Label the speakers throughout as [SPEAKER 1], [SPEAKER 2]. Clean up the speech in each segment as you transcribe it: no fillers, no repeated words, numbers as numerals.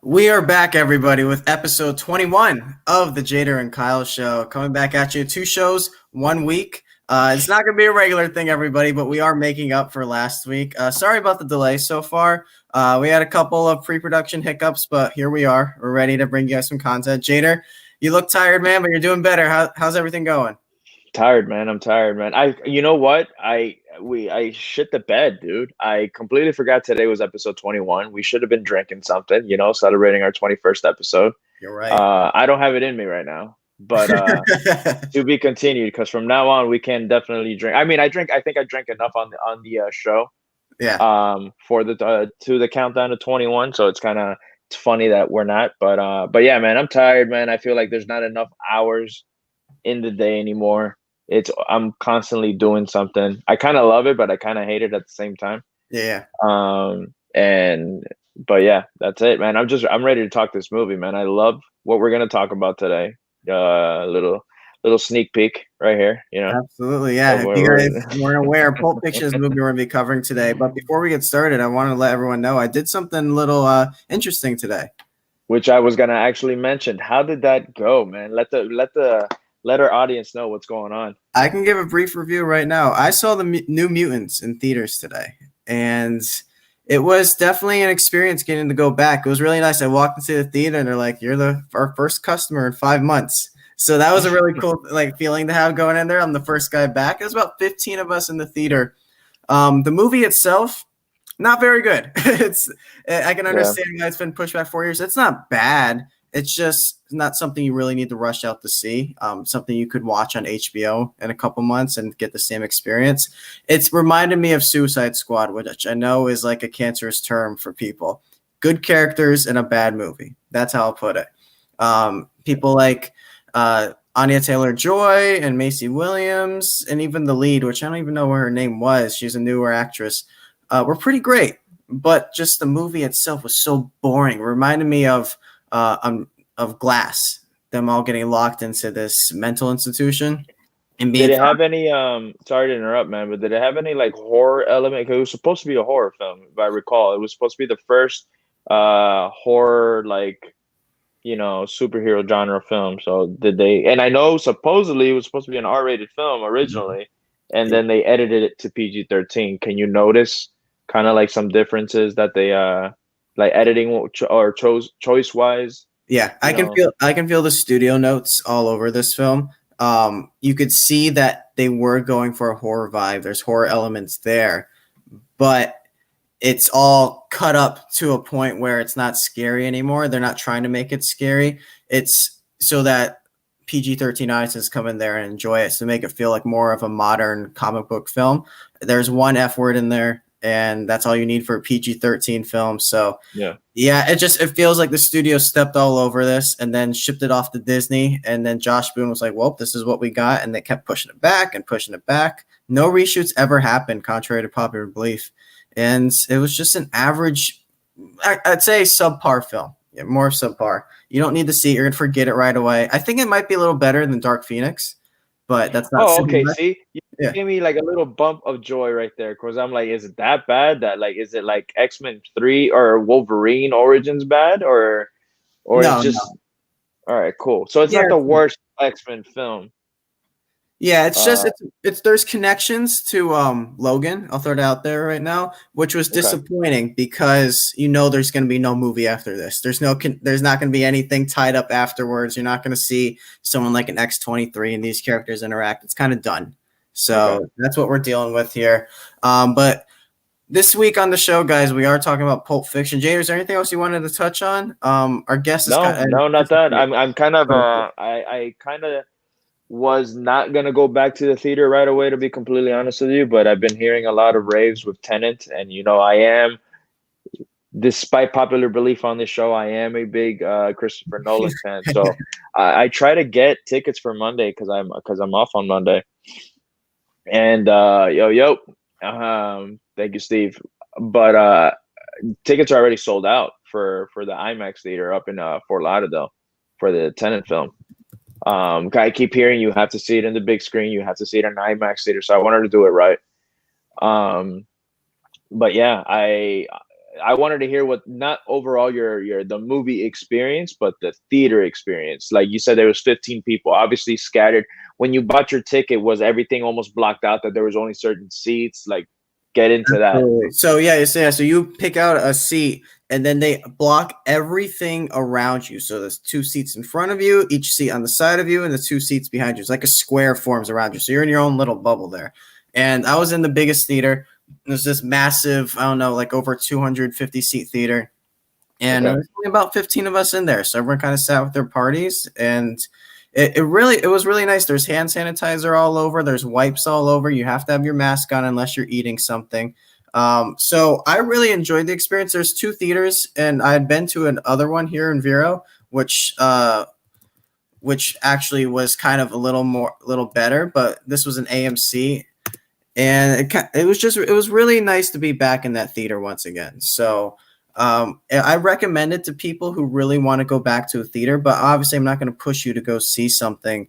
[SPEAKER 1] We are back, everybody, with episode 21 of the Jader and Kyle show. Coming back at you, two shows, 1 week. It's not going to be a regular thing, everybody, but we are making up for last week. Sorry about the delay so far. We had a couple of pre-production hiccups, but here we are. We're ready to bring you guys some content. Jader, you look tired, man, but you're doing better. How's everything going?
[SPEAKER 2] Tired, man. I'm tired, man. You know what? I shit the bed, dude. I completely forgot today was episode 21. We should have been drinking something, celebrating our 21st episode.
[SPEAKER 1] You're right.
[SPEAKER 2] I don't have it in me right now, but to be continued because from now on we can definitely drink. I mean, I think I drank enough on the show
[SPEAKER 1] Yeah.
[SPEAKER 2] for the to the countdown to 21, so it's funny that we're not, but yeah, man, I'm tired, man. I feel like there's not enough hours in the day anymore. I'm constantly doing something. I kind of love it, but I kind of hate it at the same time.
[SPEAKER 1] Yeah.
[SPEAKER 2] And but yeah, that's it, man. I'm ready to talk this movie, man. I love what we're gonna talk about today. Little sneak peek right here,
[SPEAKER 1] Absolutely,
[SPEAKER 2] of
[SPEAKER 1] yeah. If
[SPEAKER 2] where
[SPEAKER 1] you guys
[SPEAKER 2] we're
[SPEAKER 1] weren't aware, Pulp Fiction is the movie we're going to be covering today. But before we get started, I want to let everyone know I did something a little interesting today.
[SPEAKER 2] which I was gonna actually mention. How did that go, man? Let our audience know what's going on.
[SPEAKER 1] I can give a brief review right now. I saw the New Mutants in theaters today, and it was definitely an experience getting to go back. It was really nice. I walked into the theater, and they're like, "You're our first customer in 5 months." So that was a really cool feeling to have going in there. I'm the first guy back. It was about 15 of us in the theater. The movie itself, not very good. I can
[SPEAKER 2] Yeah.
[SPEAKER 1] understand why it's been pushed back 4 years. It's not bad. It's just not something you really need to rush out to see. Something you could watch on HBO in a couple months and get the same experience. It's reminded me of Suicide Squad, which I know is like a cancerous term for people. Good characters in a bad movie. That's how I'll put it. People like Anya Taylor-Joy and Macy Williams, and even the lead, which I don't even know what her name was. She's a newer actress. Were pretty great, but just the movie itself was so boring. It reminded me of Glass, them all getting locked into this mental institution and
[SPEAKER 2] Did
[SPEAKER 1] being.
[SPEAKER 2] it have any sorry to interrupt, man, but did it have any like horror element? 'Cause it was supposed to be a horror film, if I recall. It was supposed to be the first horror like, superhero genre film. So did they, and I know supposedly it was supposed to be an R-rated film originally, and then they edited it to PG-13. Can you notice kind of like some differences that they like editing or choice wise,
[SPEAKER 1] Yeah,
[SPEAKER 2] you know?
[SPEAKER 1] I can feel the studio notes all over this film. You could see that they were going for a horror vibe. There's horror elements there, but it's all cut up to a point where it's not scary anymore. They're not trying to make it scary. It's so that PG-13 audiences come in there and enjoy it, to make it feel like more of a modern comic book film. There's one F word in there, and that's all you need for a PG-13 film. So
[SPEAKER 2] Yeah.
[SPEAKER 1] yeah, it feels like the studio stepped all over this and then shipped it off to Disney. And then Josh Boone was like, well, this is what we got. And they kept pushing it back and pushing it back. No reshoots ever happened, contrary to popular belief. And it was just an average, I'd say subpar film. Yeah, more subpar. You don't need to see it. You're going to forget it right away. I think it might be a little better than Dark Phoenix, but that's not
[SPEAKER 2] Oh,
[SPEAKER 1] saying
[SPEAKER 2] okay.
[SPEAKER 1] much.
[SPEAKER 2] See, you
[SPEAKER 1] Yeah.
[SPEAKER 2] gave me like a little bump of joy right there because I'm like, is it that bad? That like, is it like X-Men 3 or Wolverine Origins bad, or it's
[SPEAKER 1] No,
[SPEAKER 2] just
[SPEAKER 1] no.
[SPEAKER 2] all right, cool. So it's
[SPEAKER 1] Yeah.
[SPEAKER 2] not the worst X-Men film.
[SPEAKER 1] Yeah, it's just
[SPEAKER 2] Uh,
[SPEAKER 1] it's there's connections to Logan. I'll throw it out there right now, which was
[SPEAKER 2] okay,
[SPEAKER 1] disappointing because there's going to be no movie after this. There's not going to be anything tied up afterwards. You're not going to see someone like an X-23 and these characters interact. It's kind of done.
[SPEAKER 2] okay.
[SPEAKER 1] So that's what we're dealing with here. But this week on the show, guys, we are talking about Pulp Fiction. Jay, is there anything else you wanted to touch on? Our guest is
[SPEAKER 2] No,
[SPEAKER 1] kind
[SPEAKER 2] no, not that.
[SPEAKER 1] of
[SPEAKER 2] I'm kind of I kind of was not gonna go back to the theater right away, to be completely honest with you, but I've been hearing a lot of raves with Tenet, and I am, despite popular belief on this show, I am a big Christopher Nolan fan. So I try to get tickets for Monday because I'm off on Monday. And thank you, Steve. But tickets are already sold out for the IMAX theater up in Fort Lauderdale for the Tenet film. I keep hearing you have to see it in the big screen, you have to see it in IMAX theater. So I wanted to do it right. But yeah, I wanted to hear what, not overall your the movie experience, but the theater experience. Like you said, there was 15 people, obviously scattered. When you bought your ticket, was everything almost blocked out that there was only certain seats? Like, get into that.
[SPEAKER 1] Absolutely. So so you pick out a seat and then they block everything around you. So there's two seats in front of you, each seat on the side of you, and the two seats behind you. It's like a square forms around you. So you're in your own little bubble there. And I was in the biggest theater. There's this massive, I don't know, like over 250 seat theater. And
[SPEAKER 2] Okay.
[SPEAKER 1] there's only about 15 of us in there. So everyone kind of sat with their parties, and it was really nice. There's hand sanitizer all over, there's wipes all over. You have to have your mask on unless you're eating something. So I really enjoyed the experience. There's two theaters, and I had been to another one here in Vero, which actually was kind of a little better, but this was an AMC, and it was really nice to be back in that theater once again. So I recommend it to people who really want to go back to a theater, but obviously I'm not going to push you to go see something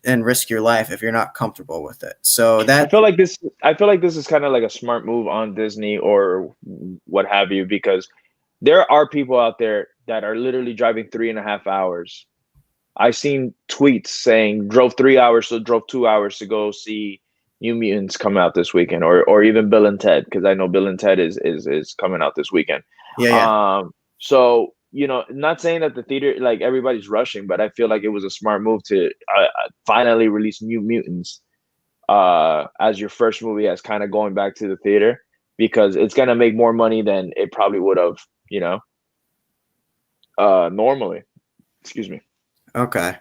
[SPEAKER 1] and risk your life if you're not comfortable with it. So
[SPEAKER 2] I
[SPEAKER 1] that
[SPEAKER 2] feel like this. I feel like this is kind of like a smart move on Disney or what have you, because there are people out there that are literally driving 3.5 hours. I seen tweets saying drove 3 hours, so drove 2 hours to go see New Mutants come out this weekend, or even Bill and Ted, because I know Bill and Ted is coming out this weekend.
[SPEAKER 1] yeah.
[SPEAKER 2] So not saying that the theater, like, everybody's rushing, but I feel like it was a smart move to finally release New Mutants as your first movie, as kind of going back to the theater, because it's gonna make more money than it probably would have, normally. Excuse me.
[SPEAKER 1] Okay.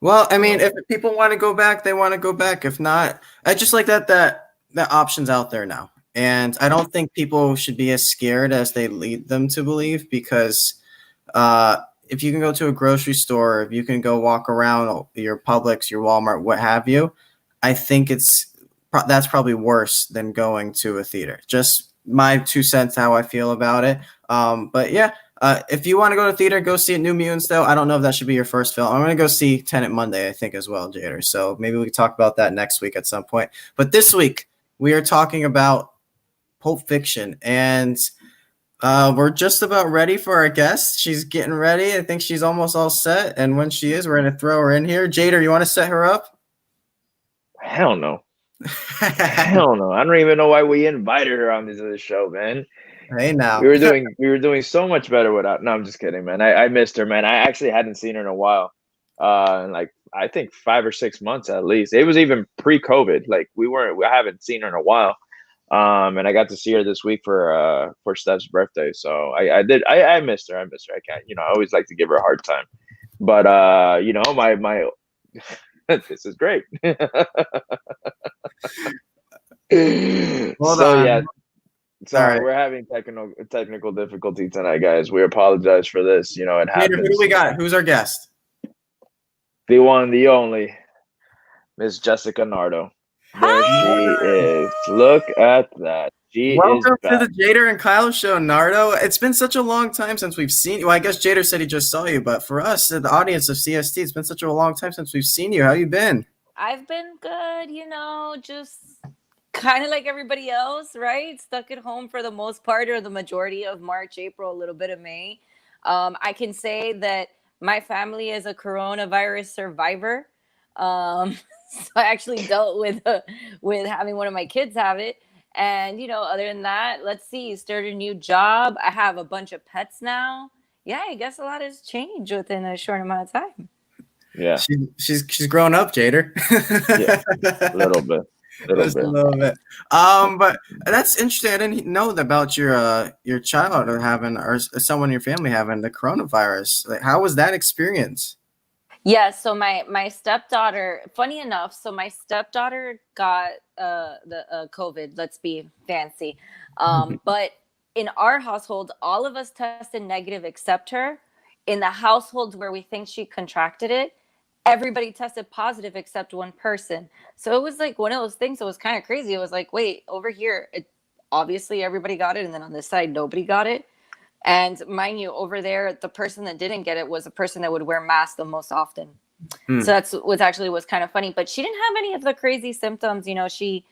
[SPEAKER 1] Well, I mean,
[SPEAKER 2] So,
[SPEAKER 1] if people want to go back, they want to go back. If not, I just like that option's out there now. And I don't think people should be as scared as they lead them to believe, because if you can go to a grocery store, if you can go walk around your Publix, your Walmart, what have you, I think that's probably worse than going to a theater. Just my 2 cents how I feel about it. But yeah, if you want to go to theater, go see New Mutants. Though I don't know if that should be your first film. I'm gonna go see Tenet Monday, I think, as well, Jader. So maybe we can talk about that next week at some point. But this week we are talking about Pulp Fiction, and we're just about ready for our guest. She's getting ready. I think she's almost all set. And when she is, we're gonna throw her in here. Jader, you want to set her up?
[SPEAKER 2] hell no. Hell no. I don't even know why we invited her on this show, man.
[SPEAKER 1] Hey now.
[SPEAKER 2] We were doing so much better without. No, I'm just kidding, man. I missed her, man. I actually hadn't seen her in a while. Like, I think 5 or 6 months at least. It was even pre-COVID. Like, I haven't seen her in a while. And I got to see her this week for Steph's birthday. So I missed her. I missed her. I can't, I always like to give her a hard time. But my this is great.
[SPEAKER 1] Hold
[SPEAKER 2] So
[SPEAKER 1] on.
[SPEAKER 2] yeah, sorry,
[SPEAKER 1] All right.
[SPEAKER 2] we're having technical difficulty tonight, guys. We apologize for this. It
[SPEAKER 1] Jader, who do
[SPEAKER 2] happens.
[SPEAKER 1] we got? Who's our guest?
[SPEAKER 2] The one, the only, Miss Jessica Nardo. There she
[SPEAKER 3] Hi.
[SPEAKER 2] is. Look at that. She is
[SPEAKER 1] Welcome to
[SPEAKER 2] back.
[SPEAKER 1] the Jader and Kyle show, Nardo. It's been such a long time since we've seen you. Well, I guess Jader said he just saw you, but for us, the audience of CST, it's been such a long time since we've seen you. How you been?
[SPEAKER 3] I've been good, just kind of like everybody else, right? Stuck at home for the most part, or the majority of March, April, a little bit of May. I can say that my family is a coronavirus survivor. So I actually dealt with having one of my kids have it. And, other than that, let's see, started a new job. I have a bunch of pets now. Yeah, I guess a lot has changed within a short amount of time.
[SPEAKER 2] Yeah,
[SPEAKER 1] She's grown up, Jader.
[SPEAKER 2] yeah, a little bit,
[SPEAKER 1] Just a little bit. But that's interesting. I didn't know about your child or having, or someone in your family having the coronavirus. Like, how was that experience?
[SPEAKER 3] Yeah, so my stepdaughter, funny enough, so my stepdaughter got the COVID. Let's be fancy, but in our household, all of us tested negative except her. In the household where we think she contracted it, everybody tested positive except one person. So it was like one of those things that was kind of crazy. It was like, wait, over here, obviously everybody got it, and then on this side, nobody got it. And mind you, over there, the person that didn't get it was the person that would wear masks the most often. So that's what actually was kind of funny. But she didn't have any of the crazy symptoms. She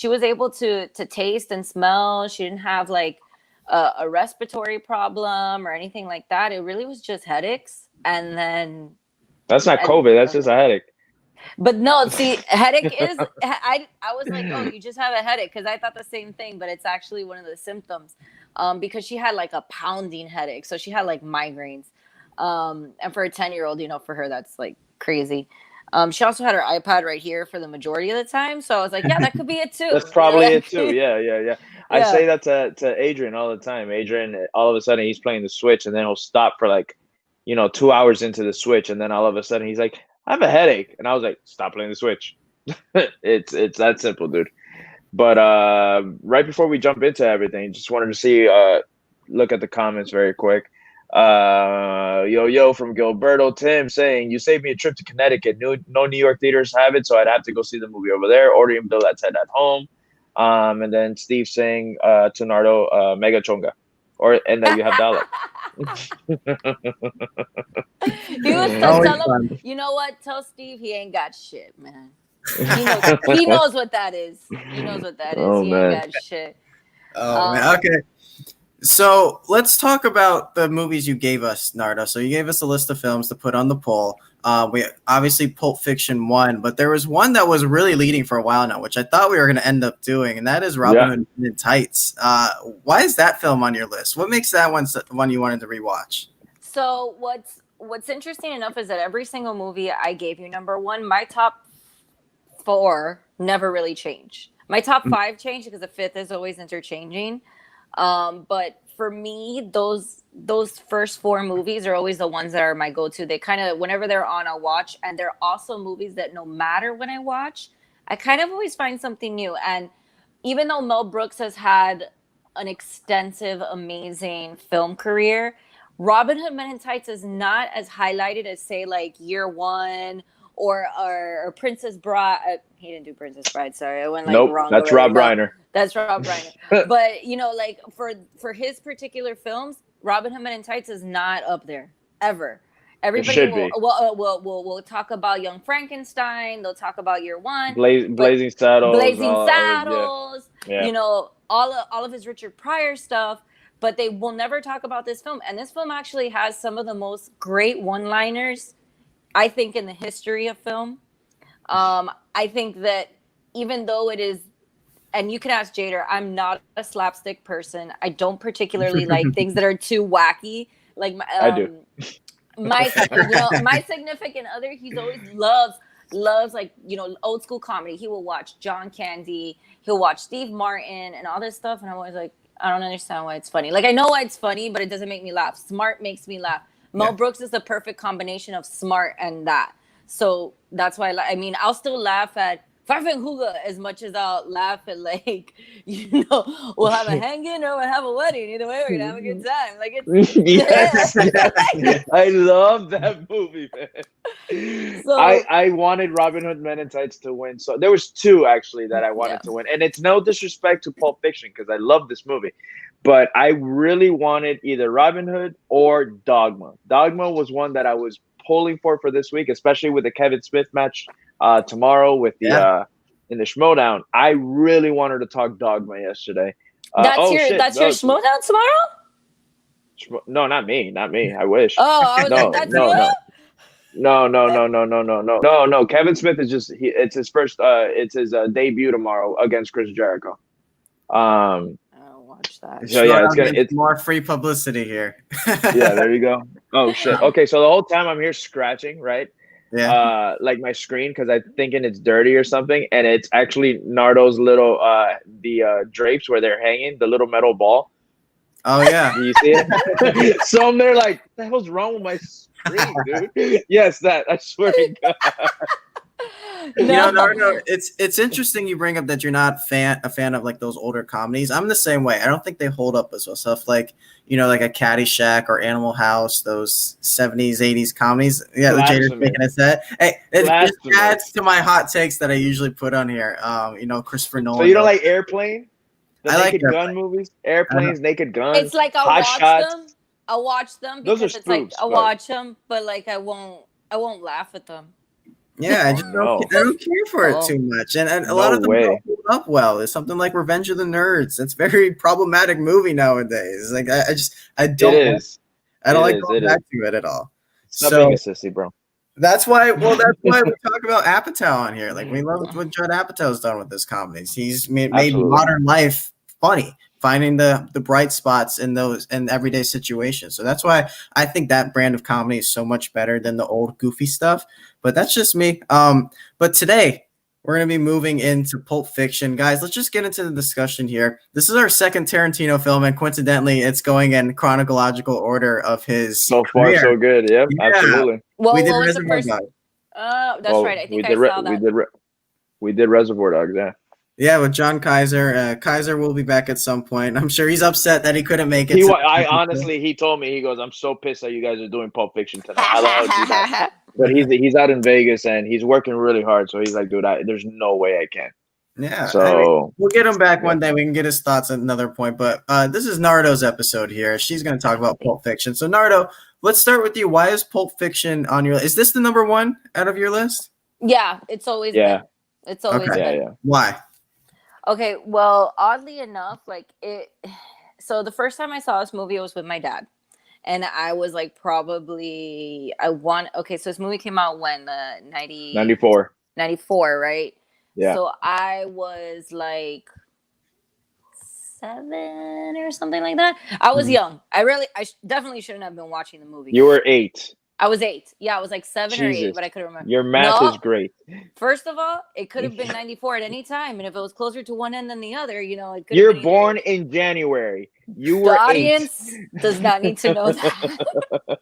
[SPEAKER 3] was able to taste and smell. She didn't have like a respiratory problem or anything like that. It really was just headaches. And then
[SPEAKER 2] That's not COVID. That's just a headache.
[SPEAKER 3] But no, see, headache is. I was like, oh, you just have a headache, because I thought the same thing, but it's actually one of the symptoms. Because she had like a pounding headache, so she had like migraines. And for a 10-year-old, for her that's like crazy. She also had her iPad right here for the majority of the time, so I was like, yeah, that could be it too.
[SPEAKER 2] That's probably it too. Yeah. I say that to Adrian all the time. Adrian, all of a sudden, he's playing the Switch, and then he'll stop for like, 2 hours into the Switch, and then all of a sudden he's like, I have a headache, and I was like, stop playing the Switch. It's that simple, dude. But right before we jump into everything, just wanted to see, look at the comments very quick. Yo from Gilberto Tim saying, you saved me a trip to Connecticut. No New York theaters have it, so I'd have to go see the movie over there. Ordering Bill at Ted at home. And then Steve saying to Nardo, Mega Chonga. And that you have Dalek.
[SPEAKER 3] He was so tell him, you know what? Tell Steve he ain't got shit, man. He knows what that is. He knows what that is.
[SPEAKER 2] Oh,
[SPEAKER 3] he
[SPEAKER 2] man.
[SPEAKER 3] ain't got shit.
[SPEAKER 1] Oh man. Okay. So let's talk about the movies you gave us, Nardo. So you gave us a list of films to put on the poll. We obviously Pulp Fiction won, but there was one that was really leading for a while now, which I thought we were going to end up doing, and that is Robin Hood Men in Tights. Why is that film on your list? What makes that one you wanted to rewatch?
[SPEAKER 3] So what's interesting enough is that every single movie I gave you, number one, my top 4 never really changed. My top 5 changed because the 5th is always interchanging. But for me, those first 4 movies are always the ones that are my go-to. They kind of, whenever they're on, I'll watch. And they're also movies that no matter when I watch, I kind of always find something new. And even though Mel Brooks has had an extensive, amazing film career, Robin Hood Men in Tights is not as highlighted as, say, like Year One or Princess Bride. He didn't do Princess Bride. Sorry, I went like wrong.
[SPEAKER 2] That's
[SPEAKER 3] already.
[SPEAKER 2] Rob Reiner.
[SPEAKER 3] That's Rob Reiner. But like for his particular films, Robin Hood Men in Tights is not up there ever. Everybody will talk about Young Frankenstein. They'll talk about Year One,
[SPEAKER 2] Blazing Saddles.
[SPEAKER 3] Blazing Saddles.
[SPEAKER 2] Yeah.
[SPEAKER 3] All of his Richard Pryor stuff. But they will never talk about this film. And this film actually has some of the most great one-liners, I think, in the history of film. I think that even though it is, and you can ask Jader, I'm not a slapstick person. I don't particularly like things that are too wacky. Like
[SPEAKER 2] I do.
[SPEAKER 3] My significant other, he's always loves like, old school comedy. He will watch John Candy. He'll watch Steve Martin and all this stuff. And I'm always like, I don't understand why it's funny. Like, I know why it's funny, but it doesn't make me laugh. Smart makes me laugh. Mel Brooks is the perfect combination of smart and that. So that's why I'll still laugh at Five and Hooga as much as I'll laugh at, like, we'll have a hanging or we'll have a wedding. Either way, we're going to have a good time. Like, it's
[SPEAKER 2] yes. I love that movie, man. So, I wanted Robin Hood Men in Tights to win. So there was 2 actually that I wanted to win. And it's no disrespect to Pulp Fiction because I love this movie. But I really wanted either Robin Hood or Dogma. Dogma was one that I was pulling for this week, especially with the Kevin Smith match tomorrow with the in the Schmodown. I really wanted to talk Dogma yesterday.
[SPEAKER 3] That's your Schmodown tomorrow?
[SPEAKER 2] No, not me. I wish.
[SPEAKER 3] Oh, I was like, that's
[SPEAKER 2] No. Kevin Smith is just it's his first it's his debut tomorrow against Chris Jericho.
[SPEAKER 3] I'll watch that.
[SPEAKER 1] So it's more free publicity here.
[SPEAKER 2] Yeah, there you go. Oh shit. Okay, so the whole time I'm here scratching, right?
[SPEAKER 1] Yeah.
[SPEAKER 2] Like my screen because I'm thinking it's dirty or something, and it's actually Nardo's little the drapes where they're hanging, the little metal ball.
[SPEAKER 1] Oh yeah.
[SPEAKER 2] Do you see it? So I'm there like, what the hell's wrong with my screen, dude? Yes, that, I swear to God.
[SPEAKER 1] Nardo, it's interesting you bring up that you're not a fan of like those older comedies. I'm the same way. I don't think they hold up as well. Stuff like like a Caddyshack or Animal House, those 70s, 80s comedies. Yeah, the Jader's making a set. Hey, it just adds to my hot takes that I usually put on here. Christopher Nolan.
[SPEAKER 2] So you don't like Airplane? The
[SPEAKER 1] I
[SPEAKER 2] Naked Gun movies? Airplanes, Naked Guns.
[SPEAKER 3] It's like I'll watch them because it's like I'll watch them, but like I won't laugh at them.
[SPEAKER 1] Yeah, I don't care for it too much, and a lot of them don't hold up well. It's something like Revenge of the Nerds. It's a very problematic movie nowadays. Like I
[SPEAKER 2] It
[SPEAKER 1] don't
[SPEAKER 2] is.
[SPEAKER 1] I don't
[SPEAKER 2] It
[SPEAKER 1] like
[SPEAKER 2] is.
[SPEAKER 1] going
[SPEAKER 2] It
[SPEAKER 1] back
[SPEAKER 2] is.
[SPEAKER 1] to it at all.
[SPEAKER 2] Stop being a
[SPEAKER 1] So
[SPEAKER 2] sissy, bro.
[SPEAKER 1] that's why we talk about Apatow on here. Like we love what Judd Apatow's done with his comedies. He's made
[SPEAKER 2] Absolutely.
[SPEAKER 1] modern life funny, finding the bright spots in those in everyday situations. So that's why I think that brand of comedy is so much better than the old goofy stuff. But that's just me. But today we're going to be moving into Pulp Fiction. Guys, let's just get into the discussion here. This is our second Tarantino film, and coincidentally, it's going in chronological order of his
[SPEAKER 2] So far,
[SPEAKER 1] career.
[SPEAKER 2] so good. Yep,
[SPEAKER 1] Yeah.
[SPEAKER 2] absolutely.
[SPEAKER 3] Well,
[SPEAKER 1] We did
[SPEAKER 3] what was the
[SPEAKER 1] Reservoir
[SPEAKER 3] first?
[SPEAKER 1] Dogs.
[SPEAKER 3] That's right. I think I saw that.
[SPEAKER 2] We did Reservoir Dogs. Yeah.
[SPEAKER 1] Yeah, with John Kaiser. Kaiser will be back at some point. I'm sure he's upset that he couldn't make it.
[SPEAKER 2] He told me, he goes, I'm so pissed that you guys are doing Pulp Fiction tonight. How the hell do that? But he's out in Vegas and he's working really hard. So he's like, dude, there's no way I can.
[SPEAKER 1] Yeah.
[SPEAKER 2] So
[SPEAKER 1] I mean, we'll get him back one day. We can get his thoughts at another point. But this is Nardo's episode here. She's going to talk about Pulp Fiction. So Nardo, let's start with you. Why is Pulp Fiction on your list? Is this the number one out of your list?
[SPEAKER 3] Yeah, it's always been. It's always been.
[SPEAKER 2] Yeah.
[SPEAKER 1] Why?
[SPEAKER 3] Okay, well, oddly enough, like it. So the first time I saw this movie, it was with my dad, and I was like, probably Okay, so this movie came out when
[SPEAKER 2] 94,
[SPEAKER 3] 94, right?
[SPEAKER 2] Yeah.
[SPEAKER 3] So I was like 7 or something like that. I was young. I definitely shouldn't have been watching the movie.
[SPEAKER 2] You were 8.
[SPEAKER 3] I was 8. Yeah, I was like 7 or 8,
[SPEAKER 2] Jesus.
[SPEAKER 3] but I couldn't remember.
[SPEAKER 2] Your math is great.
[SPEAKER 3] First of all, it could have been 94 at any time, and if it was closer to one end than the other, it could.
[SPEAKER 2] You're born in January. You were
[SPEAKER 3] the audience 8. Does not need to know that.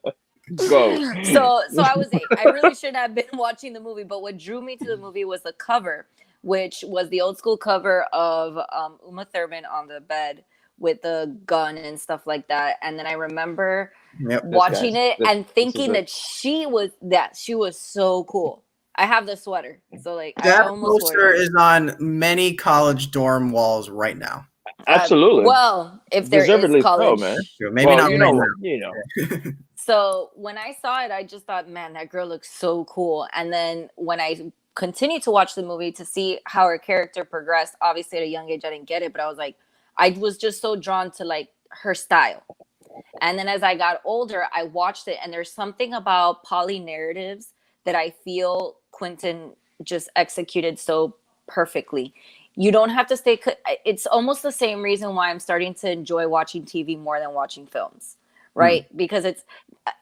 [SPEAKER 2] Go.
[SPEAKER 3] So I was 8. I really shouldn't have been watching the movie, but what drew me to the movie was the cover, which was the old school cover of Uma Thurman on the bed with the gun and stuff like that. And then I remember watching it and thinking that she was so cool. I have the sweater, so like
[SPEAKER 1] that poster is on many college dorm walls right now.
[SPEAKER 2] Absolutely.
[SPEAKER 3] Well, if there is college,
[SPEAKER 2] man.
[SPEAKER 1] Maybe not.
[SPEAKER 2] You know.
[SPEAKER 3] So when I saw it, I just thought, man, that girl looks so cool. And then when I continued to watch the movie to see how her character progressed, obviously at a young age I didn't get it, but I was like, I was just so drawn to like her style. And then as I got older, I watched it, and there's something about poly narratives that I feel Quentin just executed so perfectly. You don't have to stay. It's almost the same reason why I'm starting to enjoy watching TV more than watching films, right? Because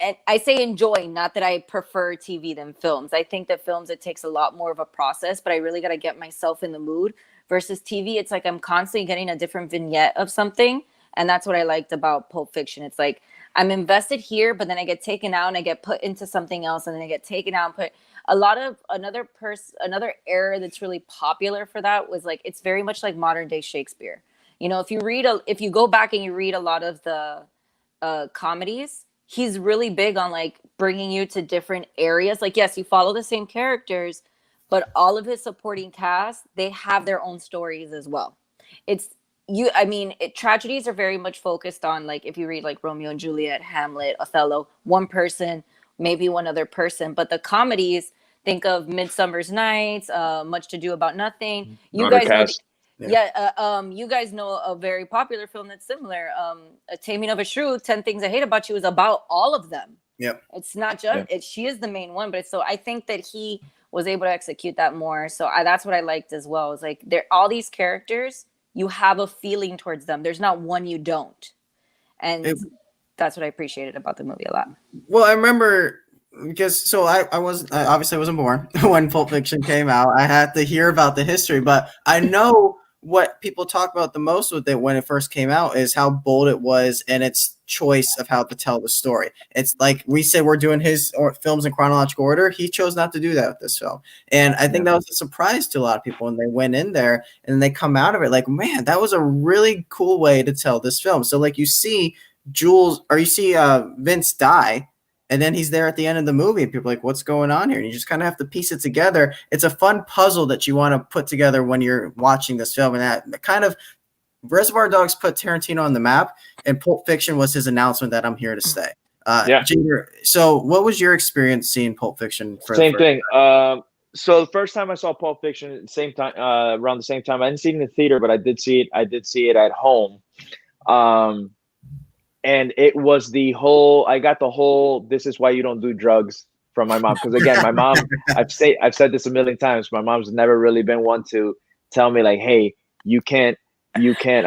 [SPEAKER 3] I say enjoy, not that I prefer TV than films. I think that films, it takes a lot more of a process, but I really got to get myself in the mood. Versus TV, it's like I'm constantly getting a different vignette of something. And that's what I liked about Pulp Fiction. It's like I'm invested here, but then I get taken out and I get put into something else, and then I get taken out and put a lot of another era that's really popular for that was like, it's very much like modern day Shakespeare. If you go back and you read a lot of the comedies, he's really big on like bringing you to different areas. Like, yes, you follow the same characters, but all of his supporting cast, they have their own stories as well. Tragedies are very much focused on, like, if you read like Romeo and Juliet, Hamlet, Othello, one person, maybe one other person. But the comedies, think of Midsummer's Nights, Much to Do About Nothing. You guys know a very popular film that's similar. A Taming of a Shrew, 10 Things I Hate About You is about all of them.
[SPEAKER 1] Yep.
[SPEAKER 3] It's not just she is the main one, but I think that he was able to execute that more. So that's what I liked as well. It's like all these characters, you have a feeling towards them. There's not one you don't. And that's what I appreciated about the movie a lot.
[SPEAKER 1] Well, I remember because I obviously wasn't born when Pulp Fiction came out. I had to hear about the history, but I know what people talk about the most with it when it first came out is how bold it was and its choice of how to tell the story. It's like we say we're doing his films in chronological order. He chose not to do that with this film. And I think that was a surprise to a lot of people when they went in there and they come out of it like, man, that was a really cool way to tell this film. So like you see Vince die, and then he's there at the end of the movie, and people are like, what's going on here? And you just kind of have to piece it together. It's a fun puzzle that you want to put together when you're watching this film. And that kind of Reservoir Dogs put Tarantino on the map, and Pulp Fiction was his announcement that I'm here to stay. Jader, so what was your experience seeing Pulp Fiction?
[SPEAKER 2] Same thing. So the first time I saw Pulp Fiction, at the same time, around the same time, I didn't see it in the theater, but I did see it. I did see it at home. Um, and it was the whole. I got the whole. This is why you don't do drugs from my mom. Because again, my mom. I've said this a million times. My mom's never really been one to tell me like, hey, you can't. You can't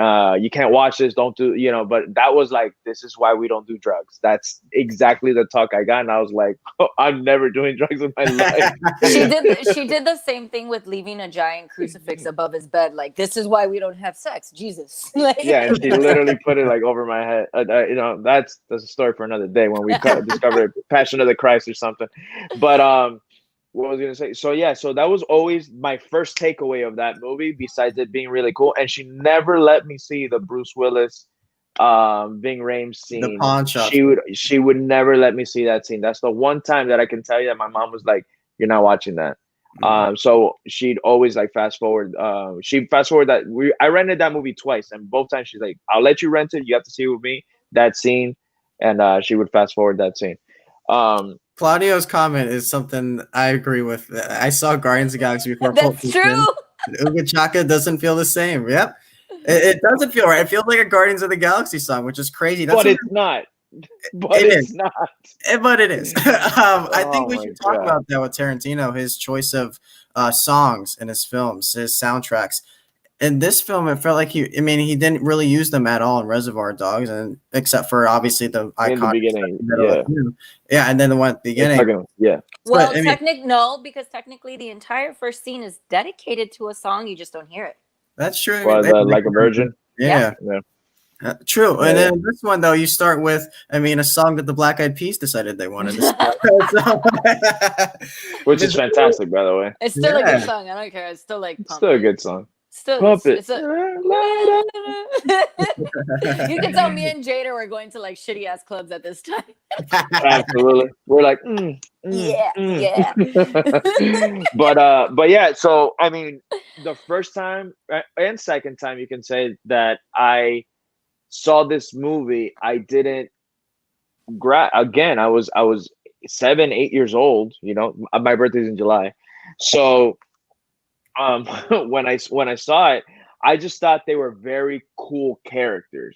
[SPEAKER 2] watch this. Don't do. But that was like, this is why we don't do drugs. That's exactly the talk I got, and I was like, oh, I'm never doing drugs in my life.
[SPEAKER 3] She did the same thing with leaving a giant crucifix above his bed. Like, this is why we don't have sex. Jesus. Like,
[SPEAKER 2] Yeah, and she literally put it like over my head. That's a story for another day when we discover Passion of the Christ or something. But what was I gonna say? So yeah, so that was always my first takeaway of that movie. Besides it being really cool, and she never let me see the Bruce Willis, Ving Rhames
[SPEAKER 1] The
[SPEAKER 2] scene.
[SPEAKER 1] pawn shop.
[SPEAKER 2] She would never let me see that scene. That's the one time that I can tell you that my mom was like, "You're not watching that." So she'd always like fast forward. She'd fast forward that I rented that movie twice, and both times she's like, "I'll let you rent it. You have to see it with me." That scene, and she would fast forward that scene.
[SPEAKER 1] Claudio's comment is something I agree with. I saw Guardians of the Galaxy before Pulp
[SPEAKER 3] that's
[SPEAKER 1] Fiction.
[SPEAKER 3] true.
[SPEAKER 1] Uga Chaka doesn't feel the same. Yep. It doesn't feel right. It feels like a Guardians of the Galaxy song, which is crazy.
[SPEAKER 2] But it's not. But it's not.
[SPEAKER 1] But it is. I think we
[SPEAKER 2] Oh
[SPEAKER 1] should
[SPEAKER 2] my
[SPEAKER 1] talk
[SPEAKER 2] God.
[SPEAKER 1] about that with Tarantino, his choice of songs in his films, his soundtracks. In this film, it felt like he didn't really use them at all in Reservoir Dogs, and except for obviously the iconic
[SPEAKER 2] In the beginning,
[SPEAKER 1] yeah, and then the one at the beginning.
[SPEAKER 2] yeah.
[SPEAKER 3] Well,
[SPEAKER 1] But,
[SPEAKER 3] no, because technically the entire first scene is dedicated to a song. You just don't hear it.
[SPEAKER 1] That's true.
[SPEAKER 2] Was like a virgin.
[SPEAKER 1] Yeah. True.
[SPEAKER 2] Yeah,
[SPEAKER 1] And then this one, though, you start with, a song that the Black Eyed Peas decided they wanted to start.
[SPEAKER 2] which is fantastic, by the way.
[SPEAKER 3] It's still a good song. I don't care. It's still like
[SPEAKER 2] It's still a good song.
[SPEAKER 3] Still,
[SPEAKER 2] Pump it.
[SPEAKER 3] You can tell me and Jader were going to like shitty ass clubs at this time.
[SPEAKER 2] Absolutely, we're like,
[SPEAKER 3] yeah.
[SPEAKER 2] but yeah. So I mean, the first time and second time, you can say that I saw this movie. I didn't again. I was 7, 8 years old. My birthday's in July, so when I saw it, I just thought they were very cool characters,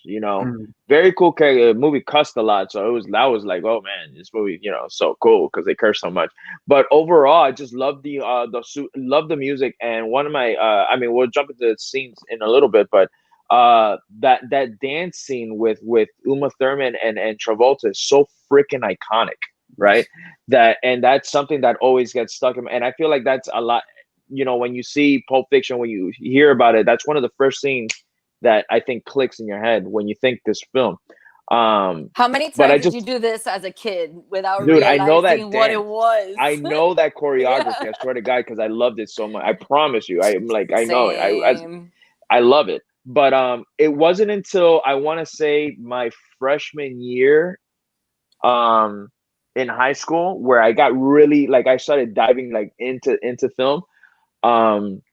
[SPEAKER 2] very cool character. The movie cussed a lot, so that was like, oh man, this movie, so cool because they curse so much. But overall, I just love love the music, and one of my, we'll jump into the scenes in a little bit, but that dance scene with Uma Thurman and Travolta is so freaking iconic, right? That's something that always gets stuck in, and I feel like that's a lot. When you see Pulp Fiction, when you hear about it, that's one of the first scenes that I think clicks in your head when you think this film.
[SPEAKER 3] How many times did you do this as a kid without realizing what it was?
[SPEAKER 2] I know that choreography. I swear to God, because I loved it so much. I promise you. I know it. I love it. But it wasn't until I want to say my freshman year, in high school, where I got really I started diving into film. And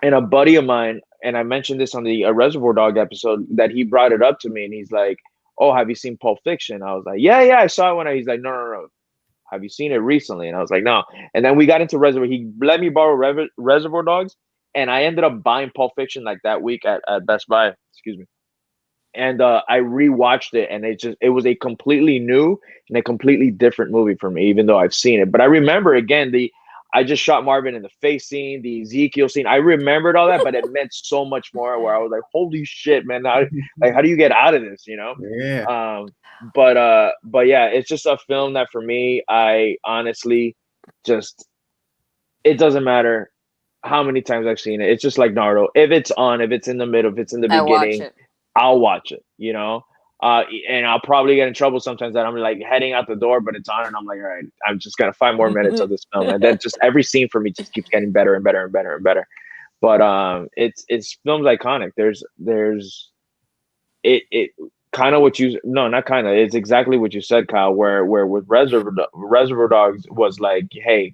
[SPEAKER 2] a buddy of mine, and I mentioned this on the Reservoir Dog episode, that he brought it up to me, and he's like, "Oh, have you seen Pulp Fiction?" I was like, "Yeah, I saw it when he's like, no. Have you seen it recently?" And I was like, "No." And then we got into Reservoir. He let me borrow Reservoir Dogs, and I ended up buying Pulp Fiction that week at Best Buy. Excuse me. And I rewatched it, and it was a completely new and a completely different movie for me, even though I've seen it. But I remember again I just shot Marvin in the face scene, the Ezekiel scene. I remembered all that, but it meant so much more. Where I was like, "Holy shit, man! How do you get out of this?"
[SPEAKER 1] Yeah.
[SPEAKER 2] But yeah, it's just a film that for me, I honestly it doesn't matter how many times I've seen it. It's just like Nardo. If it's on, if it's in the middle, if it's in the beginning, I'll watch it. And I'll probably get in trouble sometimes that I'm like heading out the door, but it's on, and I'm like, all right, I'm just gonna 5 more minutes of this film, and then just every scene for me just keeps getting better and better and better and better. But it's film's iconic. There's it kind of what you not kind of it's exactly what you said, Kyle. Where with Reservoir Dogs was like, hey,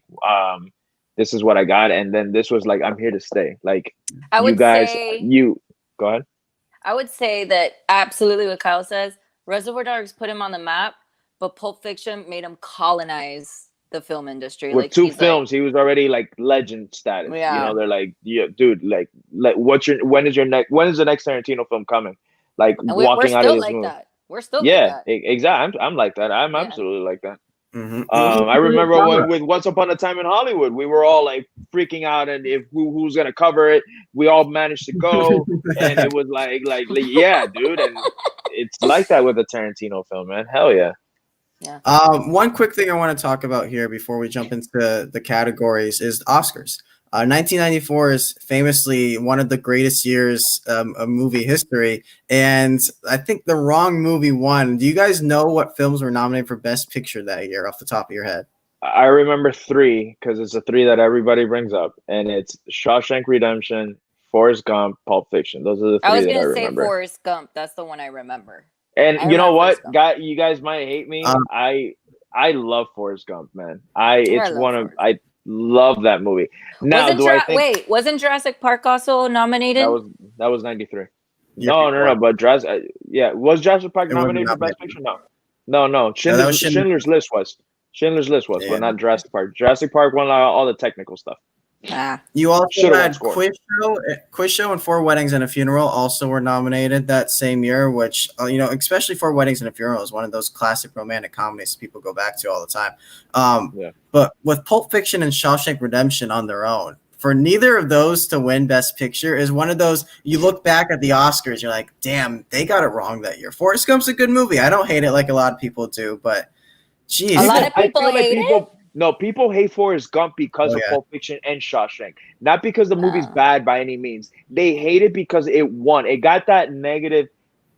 [SPEAKER 2] this is what I got, and then this was like, I'm here to stay. Like you guys, you go ahead.
[SPEAKER 3] I would say that absolutely what Kyle says. Reservoir Dogs put him on the map, but Pulp Fiction made him colonize the film industry.
[SPEAKER 2] With
[SPEAKER 3] Like
[SPEAKER 2] two
[SPEAKER 3] he's
[SPEAKER 2] films, he was already like legend status.
[SPEAKER 3] Yeah.
[SPEAKER 2] You know, they're like, yeah, dude, like when is the next Tarantino film coming? Like
[SPEAKER 3] and we're
[SPEAKER 2] walking out of
[SPEAKER 3] still
[SPEAKER 2] this
[SPEAKER 3] like
[SPEAKER 2] movie.
[SPEAKER 3] that. We're still like
[SPEAKER 2] Yeah,
[SPEAKER 3] that.
[SPEAKER 2] exactly. I'm like that. I'm
[SPEAKER 3] Yeah.
[SPEAKER 2] absolutely like that.
[SPEAKER 1] Mhm.
[SPEAKER 2] I remember when with Once Upon a Time in Hollywood, we were all like freaking out, and if who's gonna cover it, we all managed to go, and it was like yeah, dude, and it's like that with a Tarantino film, man. Hell yeah.
[SPEAKER 3] Yeah.
[SPEAKER 1] One quick thing I want to talk about here before we jump into the categories is Oscars. 1994 is famously one of the greatest years of movie history, and I think the wrong movie won. Do you guys know what films were nominated for Best Picture that year off the top of your head?
[SPEAKER 2] I remember three because it's the three that everybody brings up, and it's Shawshank Redemption, Forrest Gump, Pulp Fiction. Those are the
[SPEAKER 3] I
[SPEAKER 2] three
[SPEAKER 3] was
[SPEAKER 2] that I
[SPEAKER 3] gonna say
[SPEAKER 2] remember.
[SPEAKER 3] Forrest Gump. That's the one I remember.
[SPEAKER 2] And you know what,
[SPEAKER 3] Forrest Gump.
[SPEAKER 2] you guys might hate me.
[SPEAKER 1] Um,
[SPEAKER 2] I love Forrest Gump, man.
[SPEAKER 3] I
[SPEAKER 2] It's
[SPEAKER 3] love
[SPEAKER 2] one of
[SPEAKER 3] Forrest.
[SPEAKER 2] I love that movie. Now,
[SPEAKER 3] Wasn't
[SPEAKER 2] do I think
[SPEAKER 3] wasn't Jurassic Park also nominated?
[SPEAKER 2] that was 93?
[SPEAKER 1] Year
[SPEAKER 2] No,
[SPEAKER 1] before.
[SPEAKER 2] but Jurassic, yeah, was Jurassic Park
[SPEAKER 1] It wasn't
[SPEAKER 2] nominated for Best
[SPEAKER 1] nominated.
[SPEAKER 2] Picture? No.
[SPEAKER 1] No, that
[SPEAKER 2] Schindler's,
[SPEAKER 1] was
[SPEAKER 2] Schindler's List was. Schindler's List was,
[SPEAKER 1] Yeah.
[SPEAKER 2] but not Jurassic Park. Jurassic Park won all the technical stuff.
[SPEAKER 1] You also
[SPEAKER 2] Should've won
[SPEAKER 1] had
[SPEAKER 2] score.
[SPEAKER 1] Quiz Show and Four Weddings and a Funeral also were nominated that same year, which, especially Four Weddings and a Funeral is one of those classic romantic comedies people go back to all the time.
[SPEAKER 2] Yeah.
[SPEAKER 1] But with Pulp Fiction and Shawshank Redemption on their own, for neither of those to win Best Picture is one of those, you look back at the Oscars, you're like, damn, they got it wrong that year. Forrest Gump's a good movie. I don't hate it like a lot of people do, but geez.
[SPEAKER 3] A lot of people
[SPEAKER 2] I feel like
[SPEAKER 3] hate it?
[SPEAKER 2] No, people hate Forrest Gump because
[SPEAKER 1] Oh,
[SPEAKER 2] of
[SPEAKER 1] yeah.
[SPEAKER 2] Pulp Fiction and Shawshank. Not because the movie's
[SPEAKER 3] Oh.
[SPEAKER 2] bad by any means. They hate it because it won. It got that negative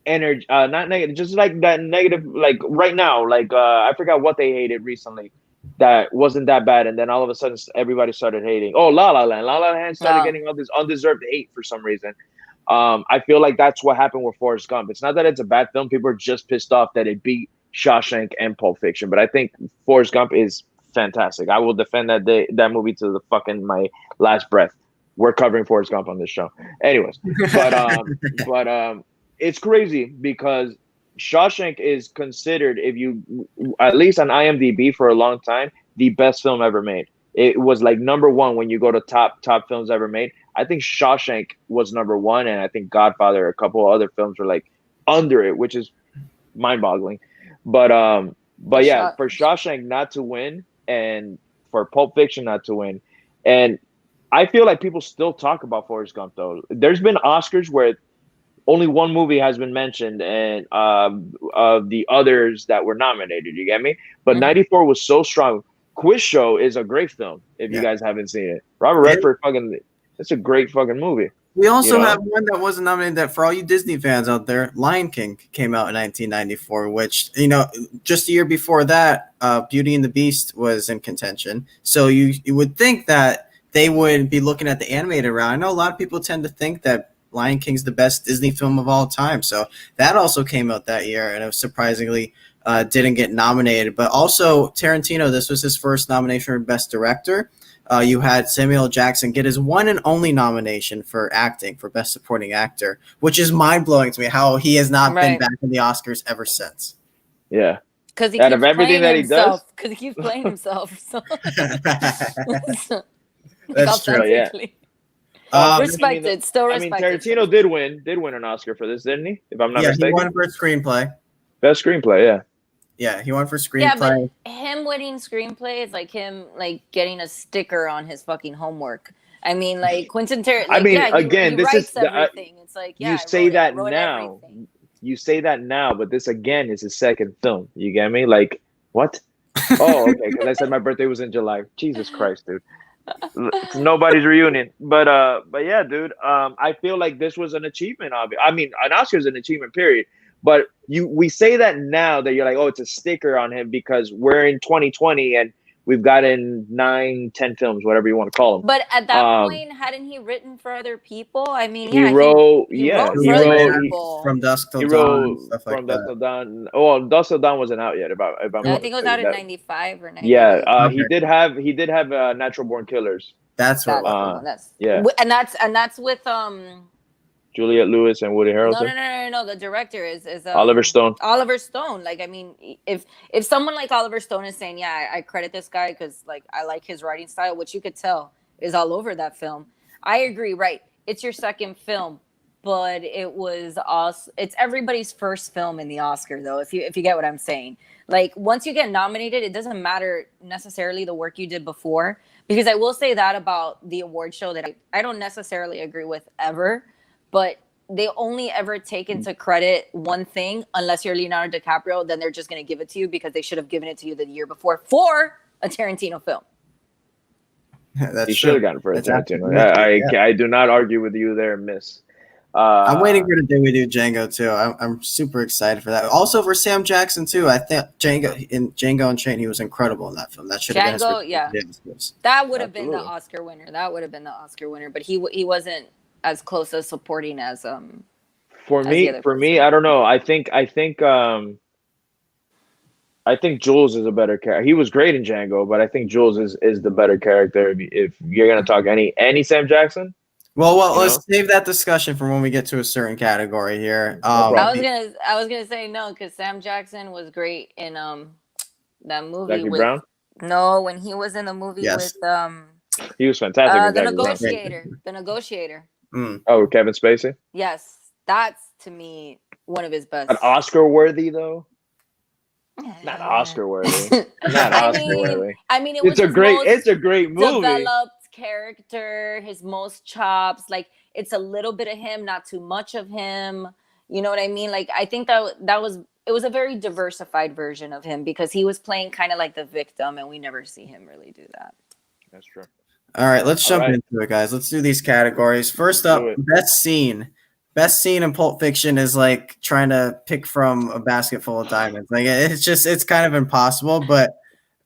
[SPEAKER 2] energy, not negative, just like that negative, like right now, like I forgot what they hated recently that wasn't that bad, and then all of a sudden everybody started hating. Oh, La La Land. La La Land started getting all this undeserved hate for some reason. I feel like that's what happened with Forrest Gump. It's not that it's a bad film. People are just pissed off that it beat Shawshank and Pulp Fiction. But I think Forrest Gump is fantastic. I will defend that movie to the fucking my last breath. We're covering Forrest Gump on this show. Anyways, but it's crazy because Shawshank is considered, if you at least on IMDb for a long time, the best film ever made. It was like number one when you go to top films ever made. I think Shawshank was number one, and I think Godfather, a couple of other films were like under it, which is mind-boggling. But yeah, for Shawshank not to win and for Pulp Fiction not to win, and I feel like people still talk about Forrest Gump though. There's been Oscars where only one movie has been mentioned, and of the others that were nominated. You get me? But '94 was so strong. Quiz Show is a great film. If you guys haven't seen it, Robert Redford, it's a great fucking movie.
[SPEAKER 1] We also have one that wasn't nominated that for all you Disney fans out there, Lion King came out in 1994, which, just a year before that, Beauty and the Beast was in contention. So you would think that they would be looking at the animated round. I know a lot of people tend to think that Lion King's the best Disney film of all time. So that also came out that year, and it was surprisingly didn't get nominated. But also Tarantino, this was his first nomination for Best Director. You had Samuel L. Jackson get his one and only nomination for acting, for Best Supporting Actor, which is mind-blowing to me how he has not been back in the Oscars ever since.
[SPEAKER 2] Yeah.
[SPEAKER 3] Because he
[SPEAKER 2] out
[SPEAKER 3] keeps
[SPEAKER 2] of everything that he does?
[SPEAKER 3] Because he keeps playing himself. So.
[SPEAKER 1] That's true.
[SPEAKER 2] Yeah.
[SPEAKER 3] Respected, still respected.
[SPEAKER 2] Tarantino did win an Oscar for this, didn't he? If I'm not mistaken.
[SPEAKER 1] Yeah, he won for screenplay.
[SPEAKER 2] Best screenplay, yeah.
[SPEAKER 1] Yeah, he won for screenplay.
[SPEAKER 3] Yeah, but him winning screenplay is like him getting a sticker on his fucking homework. I mean, like Quentin Tarantino.
[SPEAKER 2] Again, this is
[SPEAKER 3] everything. It's like
[SPEAKER 2] you say that now. You say that now, but this again is his second film. You get me? Like what? Oh, okay. Because I said my birthday was in July. Jesus Christ, dude. It's nobody's reunion, but yeah, dude. I feel like this was an achievement. I mean, an Oscar is an achievement, period. But we say that now that you're like, oh, it's a sticker on him because we're in 2020 and we've gotten 9, 10 films, whatever you want to call them.
[SPEAKER 3] But at that point, hadn't he written for other people? I mean,
[SPEAKER 2] he wrote
[SPEAKER 1] From Dusk Till Dawn, stuff like
[SPEAKER 2] From Dusk Till Dawn. Oh, Dusk Till Dawn wasn't out yet.
[SPEAKER 3] I think it was out in '95 or '98.
[SPEAKER 2] Yeah, he did have Natural Born Killers.
[SPEAKER 1] That's what.
[SPEAKER 3] And that's with
[SPEAKER 2] Juliette Lewis and Woody
[SPEAKER 3] No,
[SPEAKER 2] Harrelson.
[SPEAKER 3] no, no, no, no. The director is
[SPEAKER 2] Oliver Stone.
[SPEAKER 3] Oliver Stone. Like, I mean, if someone like Oliver Stone is saying, yeah, I credit this guy because like I like his writing style, which you could tell is all over that film. I agree. Right, it's your second film, but it was also it's everybody's first film in the Oscar, though. If you get what I'm saying, like once you get nominated, it doesn't matter necessarily the work you did before. Because I will say that about the award show that I don't necessarily agree with ever, but they only ever take into credit one thing unless you're Leonardo DiCaprio, then they're just going to give it to you because they should have given it to you the year before for a Tarantino film.
[SPEAKER 1] That's
[SPEAKER 2] You should have gotten for a
[SPEAKER 1] That's
[SPEAKER 2] Tarantino.
[SPEAKER 1] absolutely-
[SPEAKER 2] I do not argue with you there, miss.
[SPEAKER 1] I'm waiting for the day we do Django too. I'm super excited for that. Also for Sam Jackson too. I think Django Unchained, he was incredible in that film. That should have been his
[SPEAKER 3] That would have been the Oscar winner. But he wasn't as close as supporting as
[SPEAKER 2] For me, I don't know. I think Jules is a better character. He was great in Django, but I think Jules is the better character if you're gonna talk any Sam Jackson.
[SPEAKER 1] Well, let's save that discussion for when we get to a certain category here.
[SPEAKER 3] I was gonna say no because Sam Jackson was great in that movie
[SPEAKER 2] Jackie
[SPEAKER 3] with
[SPEAKER 2] Brown?
[SPEAKER 3] No, when he was in the movie with
[SPEAKER 2] he was fantastic.
[SPEAKER 3] The Negotiator.
[SPEAKER 2] Oh, Kevin Spacey.
[SPEAKER 3] Yes, that's to me one of his best.
[SPEAKER 2] An Oscar worthy though. Not Oscar worthy. Not Oscar worthy.
[SPEAKER 3] I mean,
[SPEAKER 2] it's a great movie.
[SPEAKER 3] Developed character, his most chops. Like it's a little bit of him, not too much of him. You know what I mean? Like I think it was a very diversified version of him because he was playing kind of like the victim, and we never see him really do that.
[SPEAKER 2] That's true.
[SPEAKER 1] All right, let's jump into it, guys. Let's do these categories. First up, best scene. Best scene in Pulp Fiction is like trying to pick from a basket full of diamonds. Like it's kind of impossible, but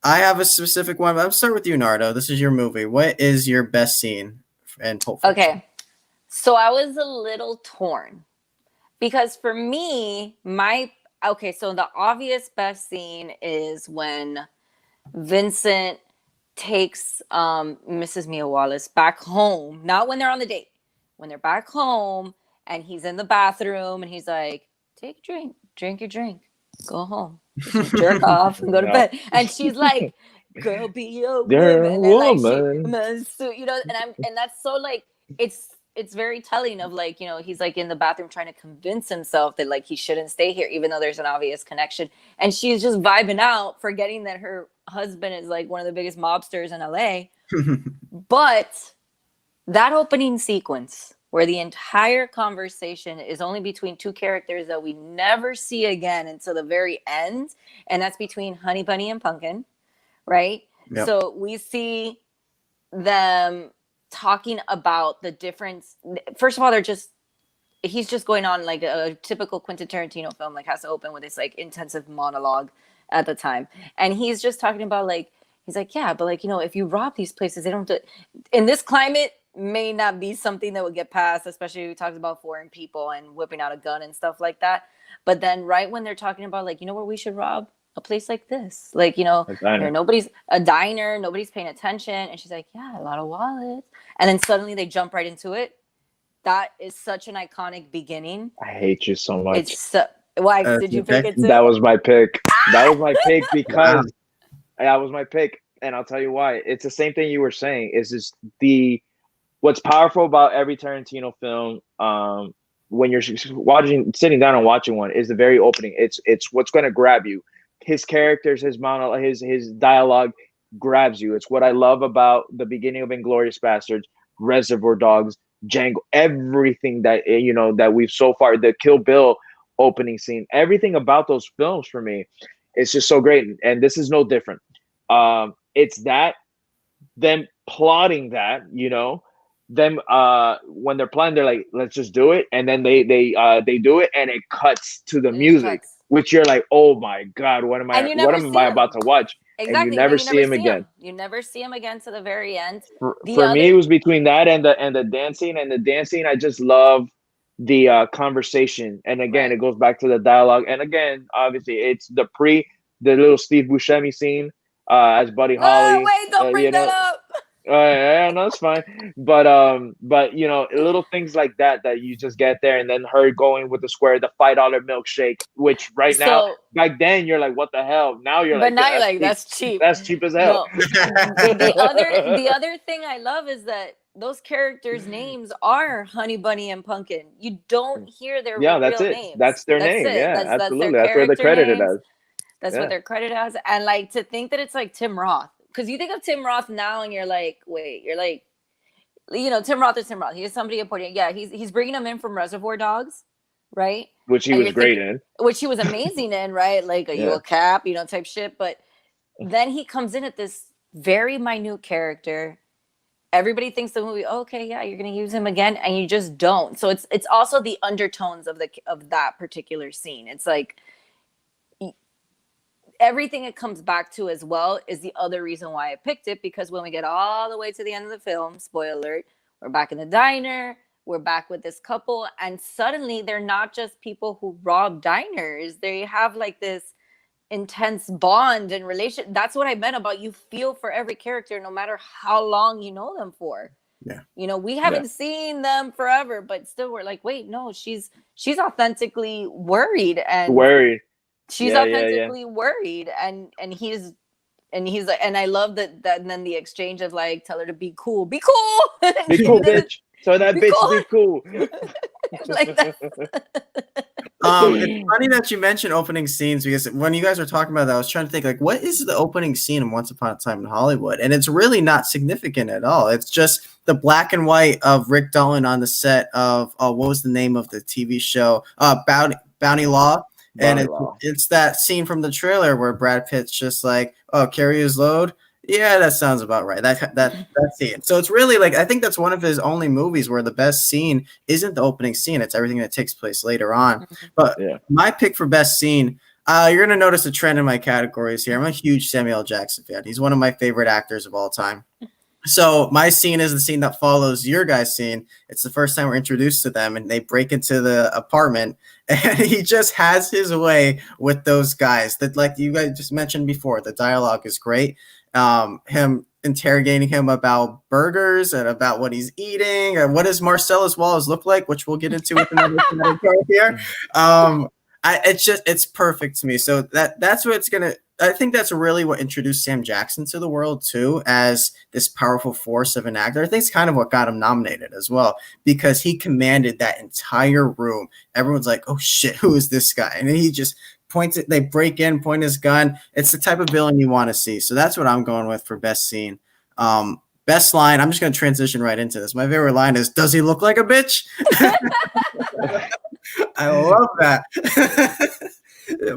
[SPEAKER 1] I have a specific one. I'll start with you, Nardo. This is your movie. What is your best scene in Pulp Fiction?
[SPEAKER 3] Okay. So I was a little torn because for me, so the obvious best scene is when Vincent takes Mrs. Mia Wallace back home, not when they're on the date, when they're back home and he's in the bathroom and he's like, take a drink your drink, go home, jerk off and go to bed. And she's like, girl, be a woman. And that's so like, it's very telling of like, he's like in the bathroom trying to convince himself that like he shouldn't stay here, even though there's an obvious connection. And she's just vibing out, forgetting that her husband is like one of the biggest mobsters in LA. But that opening sequence where the entire conversation is only between two characters that we never see again until the very end. And that's between Honey Bunny and Pumpkin, right? Yep. So we see them talking about the difference. First of all, he's just going on like a typical Quentin Tarantino film, like has to open with this like intensive monologue at the time. And he's just talking about like, he's like, yeah, but like, if you rob these places, they don't do in this climate may not be something that would get passed, especially when he talks about foreign people and whipping out a gun and stuff like that. But then right when they're talking about like, where we should rob? A place like this, like, nobody's a diner, nobody's paying attention. And she's like, yeah, a lot of wallets. And then suddenly they jump right into it. That is such an iconic beginning.
[SPEAKER 2] I hate you so much.
[SPEAKER 3] Why did you pick it too?
[SPEAKER 2] That was my pick. That was my pick because that was my pick. And I'll tell you why. It's the same thing you were saying. Is just what's powerful about every Tarantino film, when you're sitting down and watching one, is the very opening. It's what's going to grab you. His characters, his monologue, his dialogue grabs you. It's what I love about the beginning of Inglourious Basterds, Reservoir Dogs, Django, everything that that we've so far, the Kill Bill opening scene, everything about those films for me, it's just so great. And this is no different. It's that them plotting that, them when they're planning, they're like, let's just do it, and then they do it, and it cuts to the music. Which you're like, oh my God, what am I about to watch?
[SPEAKER 3] Exactly.
[SPEAKER 2] And you never see him again.
[SPEAKER 3] You never see him again to the very end.
[SPEAKER 2] For me, it was between that and the dancing. And the dancing, I just love the conversation. And again, it goes back to the dialogue. And again, obviously, it's the little Steve Buscemi scene as Buddy Holly.
[SPEAKER 3] Wait, don't bring that up.
[SPEAKER 2] Yeah, no, it's fine. But you know, little things like that that you just get there, and then her going with the square, the $5 milkshake, which right now,
[SPEAKER 3] So,
[SPEAKER 2] back then you're like, what the hell? Now you're
[SPEAKER 3] but
[SPEAKER 2] like,
[SPEAKER 3] now
[SPEAKER 2] yeah,
[SPEAKER 3] you're
[SPEAKER 2] that's
[SPEAKER 3] like,
[SPEAKER 2] cheap.
[SPEAKER 3] that's cheap.
[SPEAKER 2] That's cheap as hell.
[SPEAKER 3] No, the other thing I love is that those names are Honey Bunny and Pumpkin. You don't hear their
[SPEAKER 2] Yeah, that's
[SPEAKER 3] real
[SPEAKER 2] it.
[SPEAKER 3] names.
[SPEAKER 2] That's their
[SPEAKER 3] That's
[SPEAKER 2] name.
[SPEAKER 3] it.
[SPEAKER 2] Yeah,
[SPEAKER 3] That's their
[SPEAKER 2] absolutely. That's where they're
[SPEAKER 3] character
[SPEAKER 2] credited
[SPEAKER 3] names.
[SPEAKER 2] as.
[SPEAKER 3] That's what
[SPEAKER 2] Yeah.
[SPEAKER 3] they're credited as. And like to think that it's like Tim Roth, because you think of Tim Roth now and you're like, wait, you're like, Tim Roth is Tim Roth. He's somebody important. Yeah, he's bringing him in from Reservoir Dogs, right?
[SPEAKER 2] Which he
[SPEAKER 3] And
[SPEAKER 2] was
[SPEAKER 3] you're
[SPEAKER 2] great
[SPEAKER 3] thinking,
[SPEAKER 2] in.
[SPEAKER 3] which he was amazing in, right? Like, are you
[SPEAKER 2] Yeah.
[SPEAKER 3] a cap, type shit. But then he comes in at this very minute character. Everybody thinks the movie, okay, yeah, you're gonna use him again, and you just don't. So it's also the undertones of that particular scene. It's like everything it comes back to as well is the other reason why I picked it, because when we get all the way to the end of the film, spoiler alert, we're back in the diner, we're back with this couple, and suddenly they're not just people who rob diners. They have like this intense bond and relation. That's what I meant about you feel for every character no matter how long you know them for.
[SPEAKER 1] Yeah.
[SPEAKER 3] We haven't seen them forever, but still we're like, wait, no, she's authentically worried, and
[SPEAKER 2] Worried.
[SPEAKER 3] she's
[SPEAKER 2] Yeah, yeah, yeah.
[SPEAKER 3] authentically worried, and he's like, and I love that and then the exchange of like, tell her to be cool,
[SPEAKER 2] Be cool, bitch. So that
[SPEAKER 3] Be
[SPEAKER 2] bitch
[SPEAKER 3] cool.
[SPEAKER 2] be cool.
[SPEAKER 3] like that.
[SPEAKER 1] It's funny that you mentioned opening scenes, because when you guys were talking about that, I was trying to think like, what is the opening scene in Once Upon a Time in Hollywood? And it's really not significant at all. It's just the black and white of Rick Dolan on the set of what was the name of the TV show? Bounty Law. And it's that scene from the trailer where Brad Pitt's just like, oh, carry his load. Yeah, that sounds about right. That scene. So it's really like, I think that's one of his only movies where the best scene isn't the opening scene; it's everything that takes place later on. But my pick for best scene, you're gonna notice a trend in my categories here. I'm a huge Samuel L. Jackson fan. He's one of my favorite actors of all time. So my scene is the scene that follows your guys' scene. It's the first time we're introduced to them, and they break into the apartment, and he just has his way with those guys. That, like you guys just mentioned before, the dialogue is great. Him interrogating him about burgers and about what he's eating and what does Marcellus Wallace look like, which we'll get into with another part here. It's perfect to me. So that's what it's gonna. I think that's really what introduced Sam Jackson to the world too, as this powerful force of an actor. I think it's kind of what got him nominated as well, because he commanded that entire room. Everyone's like, "Oh shit, who is this guy?" And he just points it. They break in, point his gun. It's the type of villain you want to see. So that's what I'm going with for best scene. Best line. I'm just going to transition right into this. My favorite line is, "Does he look like a bitch?" I love that.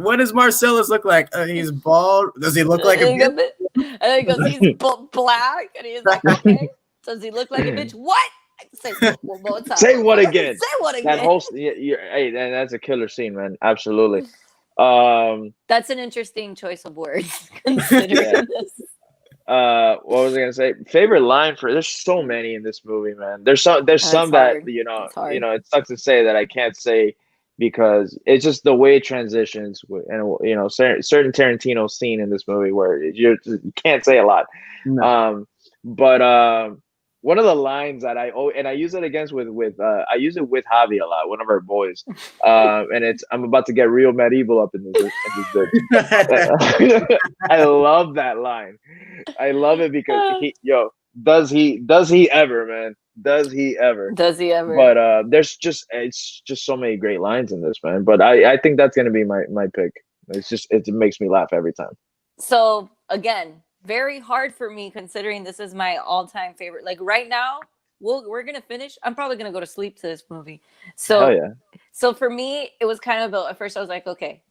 [SPEAKER 1] What does Marcellus look like? He's bald. Does he look like a bitch?
[SPEAKER 3] And then he goes, he's black, and he's like, okay. Does he look like a bitch? What? Say one more time.
[SPEAKER 2] Say what again?
[SPEAKER 3] Say what again?
[SPEAKER 2] That whole hey, that's a killer scene, man. Absolutely.
[SPEAKER 3] That's an interesting choice of words considering this.
[SPEAKER 2] What was I gonna say? Favorite line there's so many in this movie, man. There's some that it sucks to say that I can't say, because it's just the way it transitions, and certain Tarantino scene in this movie where you can't say a lot.
[SPEAKER 1] No.
[SPEAKER 2] But one of the lines that I use it I use it with Javi a lot, one of our boys, and it's, I'm about to get real medieval up in this bitch. I love that line. I love it because does he ever, man? Does he ever?
[SPEAKER 3] Does he ever?
[SPEAKER 2] But it's just so many great lines in this, man. But I think that's gonna be my pick. It makes me laugh every time.
[SPEAKER 3] So again, very hard for me considering this is my all-time favorite. Like right now, we're gonna finish. I'm probably gonna go to sleep to this movie. So So for me, it was kind of at first I was like, okay,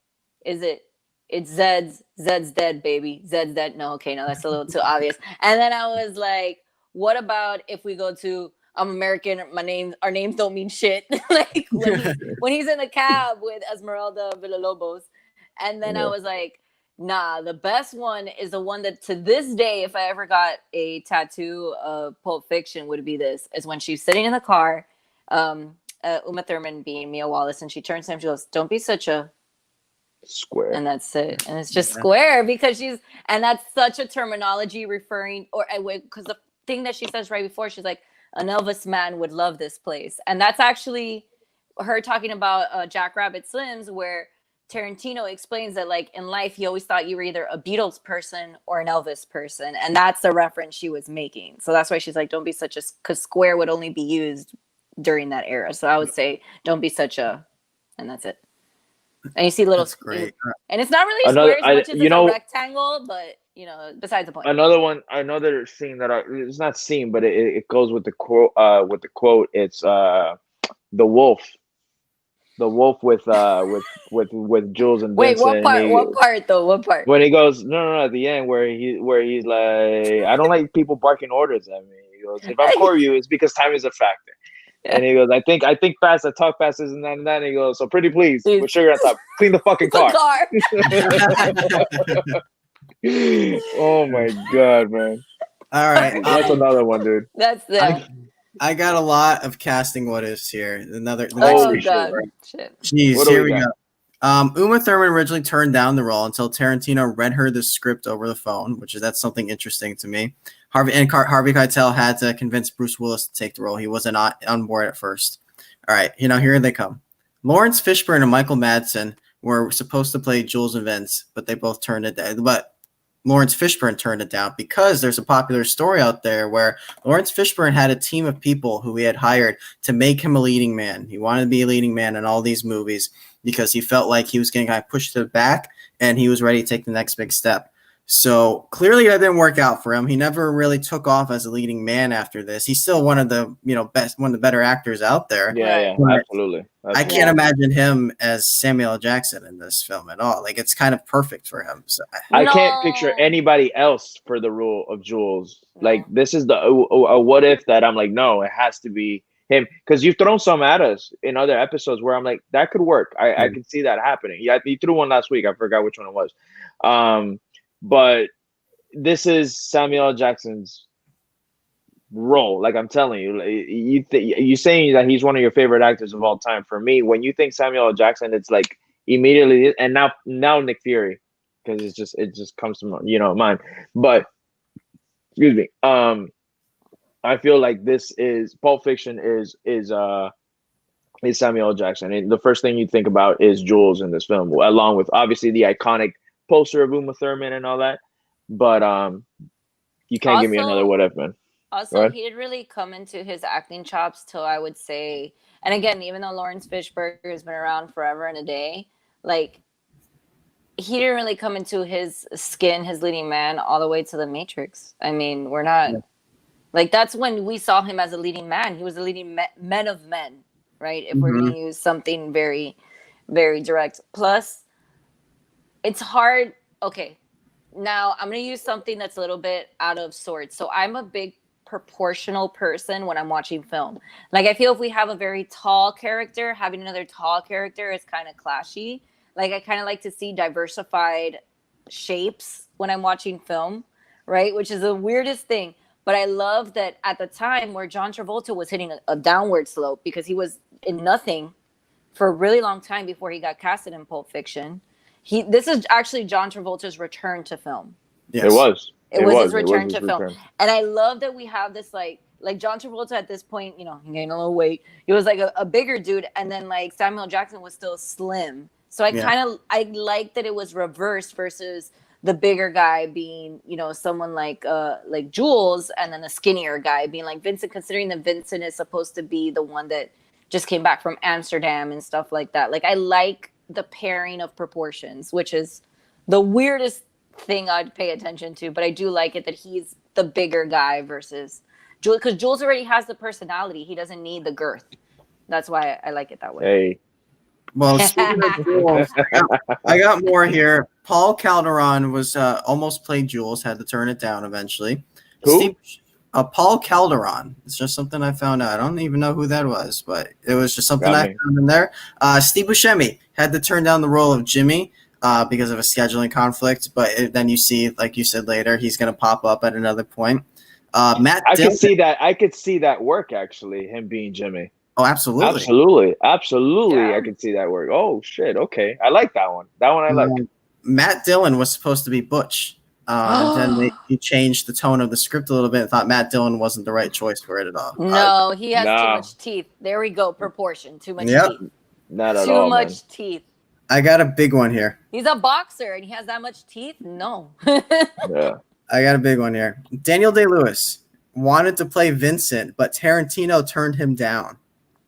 [SPEAKER 3] it's Zed's dead, baby. Zed's dead. No, okay, no, that's a little too obvious. And then I was like, what about if we go to I'm American, our names don't mean shit. Like when he's in the cab with Esmeralda Villalobos. And then I was like, nah, the best one is the one that to this day, if I ever got a tattoo of Pulp Fiction, would be this, is when she's sitting in the car, Uma Thurman being Mia Wallace, and she turns to him, she goes, "Don't be such a
[SPEAKER 2] square."
[SPEAKER 3] And that's it. And it's just square because and that's such a terminology referring, because thing that she says right before, she's like, an Elvis man would love this place. And that's actually her talking about Jackrabbit Slims, where Tarantino explains that like in life he always thought you were either a Beatles person or an Elvis person, and that's the reference she was making. So that's why she's like, don't be such a, because square would only be used during that era. So I would say, don't be such a, and that's it. And you see little,
[SPEAKER 1] That's great.
[SPEAKER 3] and it's not really a square as much as
[SPEAKER 2] you
[SPEAKER 3] it's
[SPEAKER 2] know,
[SPEAKER 3] a rectangle, but you know, besides the point.
[SPEAKER 2] Another scene that it's not scene, but it goes with the quote. It's the wolf. The wolf with Jules and
[SPEAKER 3] Wait,
[SPEAKER 2] Vincent.
[SPEAKER 3] what part though? What part?
[SPEAKER 2] When he goes, no, at the end where he's like, I don't like people barking orders at me. He goes, if I'm for you, it's because time is a factor. Yeah. And he goes, I think fast, I talk fast, isn't that and that? And he goes, so pretty please, with sugar on top, clean the fucking car. Oh my god, man.
[SPEAKER 1] All right.
[SPEAKER 2] That's another one, dude.
[SPEAKER 3] That's the
[SPEAKER 1] I got a lot of casting what ifs here. The next
[SPEAKER 3] god. Shit.
[SPEAKER 1] Jeez, here we go. Uma Thurman originally turned down the role until Tarantino read her the script over the phone, that's something interesting to me. Harvey Keitel had to convince Bruce Willis to take the role. He wasn't on board at first. All right, here they come. Lawrence Fishburne and Michael Madsen were supposed to play Jules and Vince, but they both turned it down. But Lawrence Fishburne turned it down because there's a popular story out there where Lawrence Fishburne had a team of people who he had hired to make him a leading man. He wanted to be a leading man in all these movies because he felt like he was getting kind of pushed to the back and he was ready to take the next big step. So clearly that didn't work out for him. He never really took off as a leading man after this. He's still one of the better actors out there.
[SPEAKER 2] Yeah, absolutely.
[SPEAKER 1] I can't imagine him as Samuel L. Jackson in this film at all. Like it's kind of perfect for him. So
[SPEAKER 2] I can't picture anybody else for the role of Jules. Like this is a what if that I'm like, no, it has to be him, because you've thrown some at us in other episodes where I'm like, that could work. I could see that happening. Yeah, you threw one last week. I forgot which one it was. But this is Samuel L. Jackson's role. Like I'm telling you, you saying that he's one of your favorite actors of all time. For me, when you think Samuel L. Jackson, it's like immediately, and now Nick Fury, because it just comes to mind. But excuse me, I feel like this is Pulp Fiction is Samuel L. Jackson, and the first thing you think about is Jules in this film, along with obviously the iconic poster of Uma Thurman and all that, but you can't give me another what if, man.
[SPEAKER 3] Also, he didn't really come into his acting chops till I would say, and again, even though Lawrence Fishburne has been around forever and a day, like he didn't really come into his skin, his leading man, all the way to The Matrix. I mean, we're not like that's when we saw him as a leading man. He was a leading man of men, right? If we're going to use something very, very direct. Plus, it's hard. Okay, now I'm going to use something that's a little bit out of sorts. So I'm a big proportional person when I'm watching film. Like I feel if we have a very tall character, having another tall character is kind of clashy. Like I kind of like to see diversified shapes when I'm watching film, right? Which is the weirdest thing. But I love that at the time where John Travolta was hitting a downward slope because he was in nothing for a really long time before he got casted in Pulp Fiction. This is actually John Travolta's return to film.
[SPEAKER 2] Yes. It was
[SPEAKER 3] his return to film. And I love that we have this like John Travolta at this point, he gained a little weight. He was like a bigger dude. And then like Samuel Jackson was still slim. So I like that it was reversed versus the bigger guy being, someone like Jules, and then the skinnier guy being like Vincent, considering that Vincent is supposed to be the one that just came back from Amsterdam and stuff like that. Like I like the pairing of proportions, which is the weirdest thing I'd pay attention to, but I do like it that he's the bigger guy versus Jules, because Jules already has the personality. He doesn't need the girth. That's why I like it that way.
[SPEAKER 2] Hey.
[SPEAKER 1] Well, speaking of Jules, I got more here. Paul Calderon was almost played Jules, had to turn it down eventually.
[SPEAKER 2] Who?
[SPEAKER 1] Paul Calderon. It's just something I found out. I don't even know who that was, but it was just something I found in there. Steve Buscemi had to turn down the role of Jimmy because of a scheduling conflict, but then you see, like you said later, he's going to pop up at another point. Matt Dillon,
[SPEAKER 2] I could see that work, actually, him being Jimmy.
[SPEAKER 1] Oh, absolutely.
[SPEAKER 2] Absolutely.
[SPEAKER 3] Yeah.
[SPEAKER 2] I could see that work. Oh, shit. Okay. I like that one. That one I like.
[SPEAKER 1] Matt Dillon was supposed to be Butch. Then he changed the tone of the script a little bit and thought Matt Dillon wasn't the right choice for it at all.
[SPEAKER 3] No, he has too
[SPEAKER 2] No.
[SPEAKER 3] much teeth. There we go. Proportion. Too much
[SPEAKER 1] Yep.
[SPEAKER 3] teeth.
[SPEAKER 2] Not at
[SPEAKER 3] Too
[SPEAKER 2] all,
[SPEAKER 3] much
[SPEAKER 2] man.
[SPEAKER 3] teeth.
[SPEAKER 1] I got a big one here.
[SPEAKER 3] He's a boxer and he has that much teeth? No.
[SPEAKER 2] Yeah.
[SPEAKER 1] I got a big one here. Daniel Day-Lewis wanted to play Vincent, but Tarantino turned him down.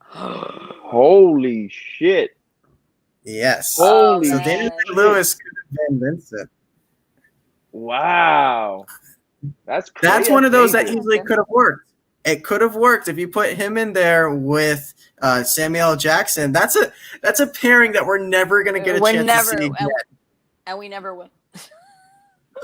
[SPEAKER 2] Holy shit.
[SPEAKER 1] Yes.
[SPEAKER 2] Holy
[SPEAKER 1] So
[SPEAKER 3] man.
[SPEAKER 1] Daniel Day-Lewis could have been Vincent.
[SPEAKER 2] Wow. That's crazy.
[SPEAKER 1] That's one of those that
[SPEAKER 2] dangerous.
[SPEAKER 1] easily could have worked. It could have worked if you put him in there with Samuel L. Jackson. That's a pairing that we're never gonna get a chance to see again.
[SPEAKER 3] And we never will.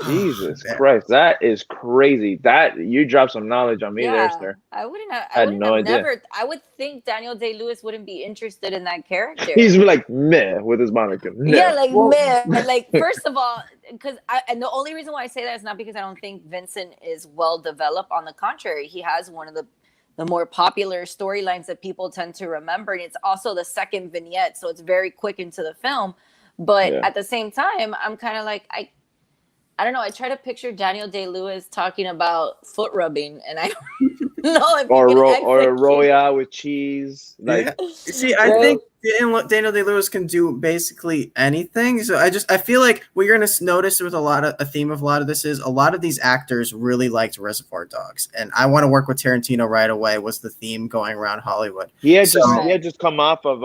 [SPEAKER 2] Jesus
[SPEAKER 1] Man.
[SPEAKER 2] Christ, that is crazy. That you dropped some knowledge on me there, sir.
[SPEAKER 3] I wouldn't have.
[SPEAKER 2] I had no idea.
[SPEAKER 3] Never. I would think Daniel Day-Lewis wouldn't be interested in that character.
[SPEAKER 2] He's like meh with his moniker. Meh.
[SPEAKER 3] Yeah, like man. Like first of all, and the only reason why I say that is not because I don't think Vincent is well developed. On the contrary, he has one of the more popular storylines that people tend to remember, and it's also the second vignette, so it's very quick into the film. But at the same time, I'm kind of like I don't know. I try to picture Daniel Day-Lewis talking about foot rubbing, and I don't know if
[SPEAKER 2] or a Royale with cheese. Like,
[SPEAKER 1] yeah. See, I think Daniel Day-Lewis can do basically anything. So I feel like what you're going to notice with a theme of a lot of this is a lot of these actors really liked Reservoir Dogs, and I want to work with Tarantino right away. Was the theme going around Hollywood?
[SPEAKER 2] he had just come off of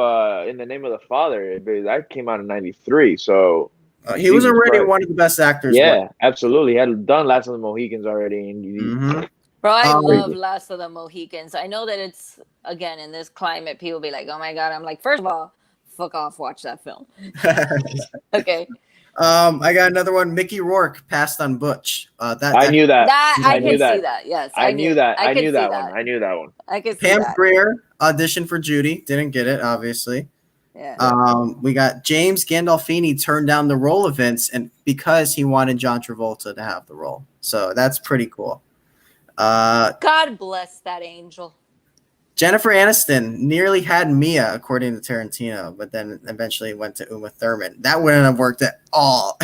[SPEAKER 2] In the Name of the Father. That came out in '93, so.
[SPEAKER 1] He was already one of the best actors.
[SPEAKER 2] Yeah, absolutely. He had done Last of the Mohicans already. And
[SPEAKER 3] Bro, I love Last of the Mohicans. I know that it's, again, in this climate, people be like, oh my God. I'm like, first of all, fuck off, watch that film. Okay.
[SPEAKER 1] I got another one. Mickey Rourke passed on Butch.
[SPEAKER 2] I knew that.
[SPEAKER 3] I could see that. Yes.
[SPEAKER 2] I knew that. I knew that one.
[SPEAKER 3] I could see
[SPEAKER 1] Pam
[SPEAKER 3] that.
[SPEAKER 1] Grier auditioned for Judy. Didn't get it, obviously.
[SPEAKER 3] Yeah.
[SPEAKER 1] We got James Gandolfini turned down the role of Vince and because he wanted John Travolta to have the role. So that's pretty cool.
[SPEAKER 3] God bless that angel.
[SPEAKER 1] Jennifer Aniston nearly had Mia, according to Tarantino, but then eventually went to Uma Thurman. That wouldn't have worked at all.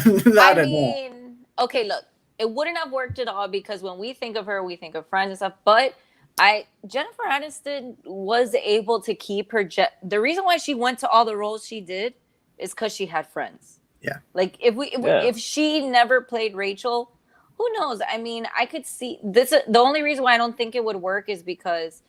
[SPEAKER 3] Okay, look, it wouldn't have worked at all because when we think of her, we think of Friends and stuff. But Jennifer Aniston was able to keep her. The reason why she went to all the roles she did is because she had Friends.
[SPEAKER 1] Yeah.
[SPEAKER 3] Like if she never played Rachel, who knows? I mean, I could see this. The only reason why I don't think it would work is because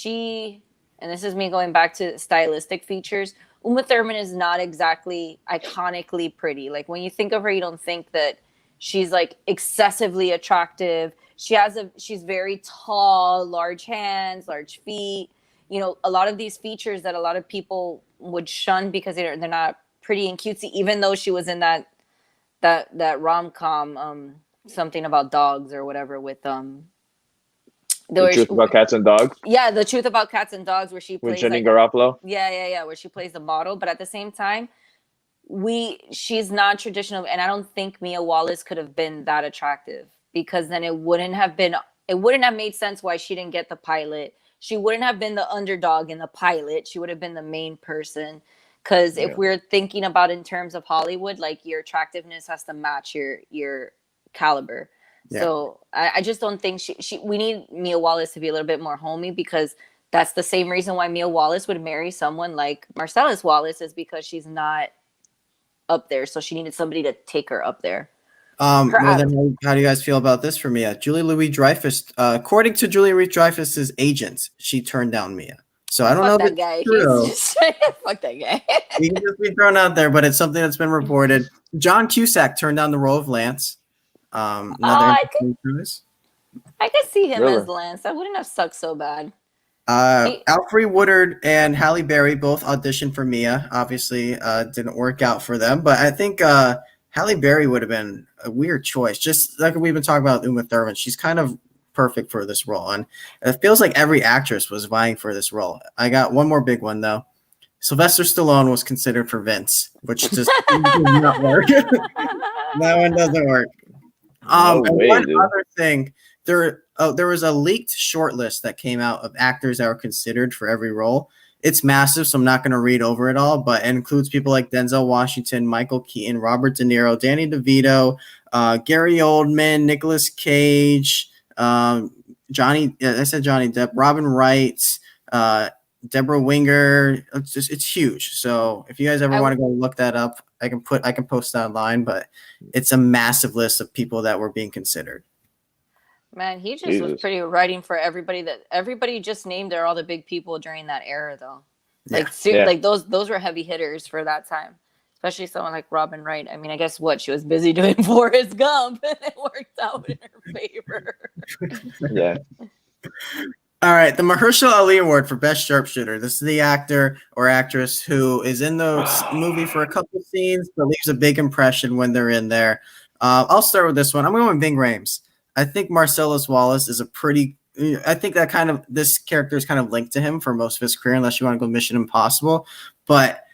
[SPEAKER 3] and this is me going back to stylistic features. Uma Thurman is not exactly iconically pretty. Like when you think of her, you don't think that she's like excessively attractive. She's very tall, large hands, large feet. You know, a lot of these features that a lot of people would shun because they're not pretty and cutesy, even though she was in that rom-com, something about dogs or whatever with
[SPEAKER 2] The Truth About Cats and Dogs.
[SPEAKER 3] Yeah, The Truth About Cats and Dogs, where she plays
[SPEAKER 2] with Jenny Garofalo.
[SPEAKER 3] Yeah, where she plays the model, but at the same time, she's not traditional, and I don't think Mia Wallace could have been that attractive because then it wouldn't have made sense why she didn't get the pilot. She wouldn't have been the underdog in the pilot. She would have been the main person. Because if we're thinking about in terms of Hollywood, like your attractiveness has to match your caliber. Yeah. So I just don't think we need Mia Wallace to be a little bit more homey because that's the same reason why Mia Wallace would marry someone like Marcellus Wallace is because she's not up there. So she needed somebody to take her up there.
[SPEAKER 1] Well, then how do you guys feel about this for Mia? Julie Louis-Dreyfus, according to Julie Louis-Dreyfus's agent, she turned down Mia. So I don't know if it's true.
[SPEAKER 3] Fuck that guy.
[SPEAKER 1] He can just be thrown out there, but it's something that's been reported. John Cusack turned down the role of Lance.
[SPEAKER 3] I could see him as Lance. That wouldn't have sucked so bad.
[SPEAKER 1] Alfre Woodard and Halle Berry both auditioned for Mia. Obviously, didn't work out for them, but I think Halle Berry would have been a weird choice. Just like we've been talking about Uma Thurman, she's kind of perfect for this role, and it feels like every actress was vying for this role. I got one more big one though. Sylvester Stallone was considered for Vince, which just did not work. That one doesn't work. Other thing, there was a leaked shortlist that came out of actors that were considered for every role. It's massive, so I'm not going to read over it all, but it includes people like Denzel Washington, Michael Keaton, Robert De Niro, Danny DeVito, Gary Oldman, Nicolas Cage, Johnny Depp, Robin Wright, Deborah Winger. It's huge. So if you guys ever want to go look that up, I can post that online, but it's a massive list of people that were being considered.
[SPEAKER 3] Man, he just was pretty writing for everybody. That everybody just named are all the big people during that era, though. Like those were heavy hitters for that time, especially someone like Robin Wright. I mean, I guess she was busy doing Forrest Gump, and it worked out in her favor.
[SPEAKER 2] Yeah.
[SPEAKER 1] All right, the Mahershala Ali Award for Best Sharpshooter. This is the actor or actress who is in the movie for a couple scenes, but leaves a big impression when they're in there. I'll start with this one. I'm going with Ving Rhames. I think Marcellus Wallace is I think that this character is kind of linked to him for most of his career, unless you want to go Mission Impossible. But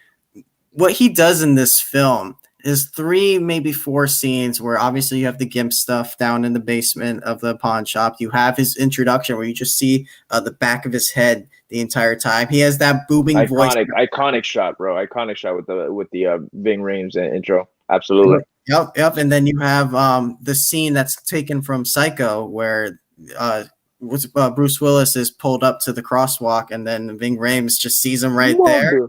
[SPEAKER 1] what he does in this film is 3, maybe 4 scenes where obviously you have the GIMP stuff down in the basement of the pawn shop. You have his introduction where you just see the back of his head the entire time. He has that booming voice.
[SPEAKER 2] Iconic shot, bro. Iconic shot with the Ving Rhames intro. Absolutely.
[SPEAKER 1] Yep. And then you have the scene that's taken from Psycho where Bruce Willis is pulled up to the crosswalk, and then Ving Rhames just sees him right there.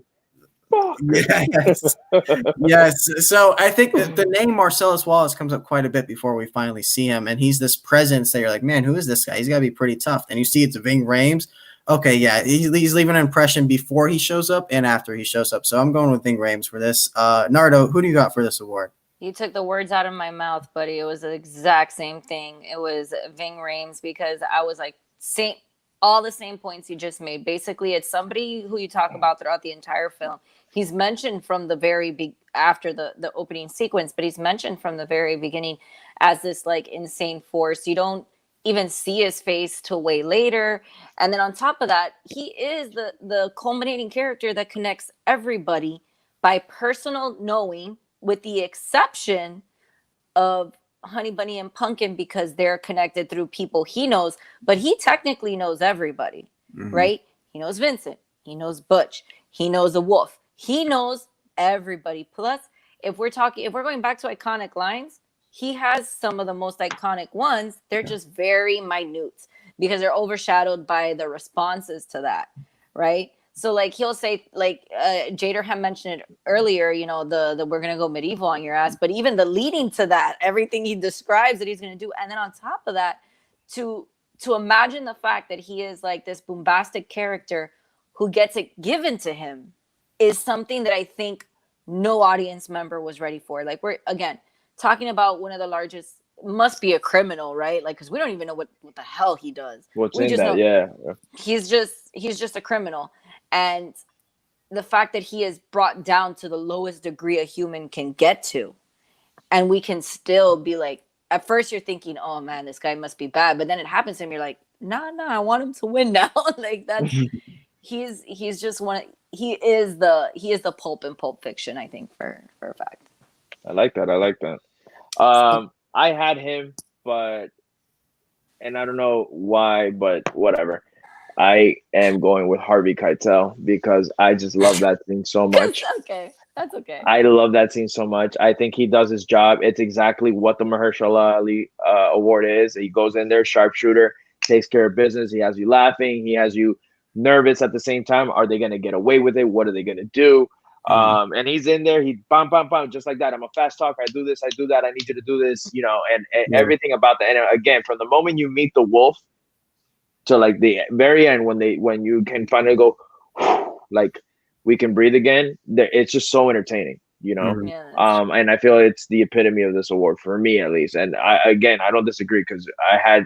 [SPEAKER 1] Yes. So I think that the name Marcellus Wallace comes up quite a bit before we finally see him, and he's this presence that you're like, man, who is this guy? He's got to be pretty tough. And you see it's Ving Rhames. Okay, yeah, he's leaving an impression before he shows up and after he shows up. So I'm going with Ving Rhames for this. Nardo, who do you got for this award?
[SPEAKER 3] You took the words out of my mouth, buddy. It was the exact same thing. It was Ving Rhames, because I was like, all the same points you just made. Basically, it's somebody who you talk about throughout the entire film. He's mentioned from the very after the opening sequence, but he's mentioned from the very beginning as this like insane force. You don't even see his face till way later. And then on top of that, he is the culminating character that connects everybody by personal knowing, with the exception of Honey Bunny and Pumpkin, because they're connected through people he knows, but he technically knows everybody, right? He knows Vincent, he knows Butch, he knows the wolf, he knows everybody. Plus, if we're going back to iconic lines, he has some of the most iconic ones. They're just very minute because they're overshadowed by the responses to that, right? So like he'll say, like Jader had mentioned it earlier, the we're gonna go medieval on your ass, but even the leading to that, everything he describes that he's gonna do, and then on top of that, to imagine the fact that he is like this bombastic character who gets it given to him is something that I think no audience member was ready for. Like, we're again talking about one of the largest, must be a criminal, right? Like, because we don't even know what the hell he does.
[SPEAKER 2] What's in that? Yeah.
[SPEAKER 3] He's just a criminal. And the fact that he is brought down to the lowest degree a human can get to, and we can still be like, at first you're thinking, oh man, this guy must be bad, but then it happens to him, you're like, nah, I want him to win now. Like, that's he's just he is the pulp in Pulp Fiction, I think, for a fact.
[SPEAKER 2] I like that. I had him, and I don't know why, but whatever. I am going with Harvey Keitel because I just love that scene so much.
[SPEAKER 3] That's okay.
[SPEAKER 2] I love that scene so much. I think he does his job. It's exactly what the Mahershala Ali award is. He goes in there, sharpshooter, takes care of business. He has you laughing. He has you nervous at the same time. Are they going to get away with it? What are they going to do? And he's in there. He bam, bam, bam, just like that. I'm a fast talker. I do this. I do that. I need you to do this. And everything about that. And again, from the moment you meet the wolf to like the very end, when you can finally go, like, we can breathe again. It's just so entertaining,
[SPEAKER 3] Yeah,
[SPEAKER 2] and I feel it's the epitome of this award for me, at least. And I don't disagree, because I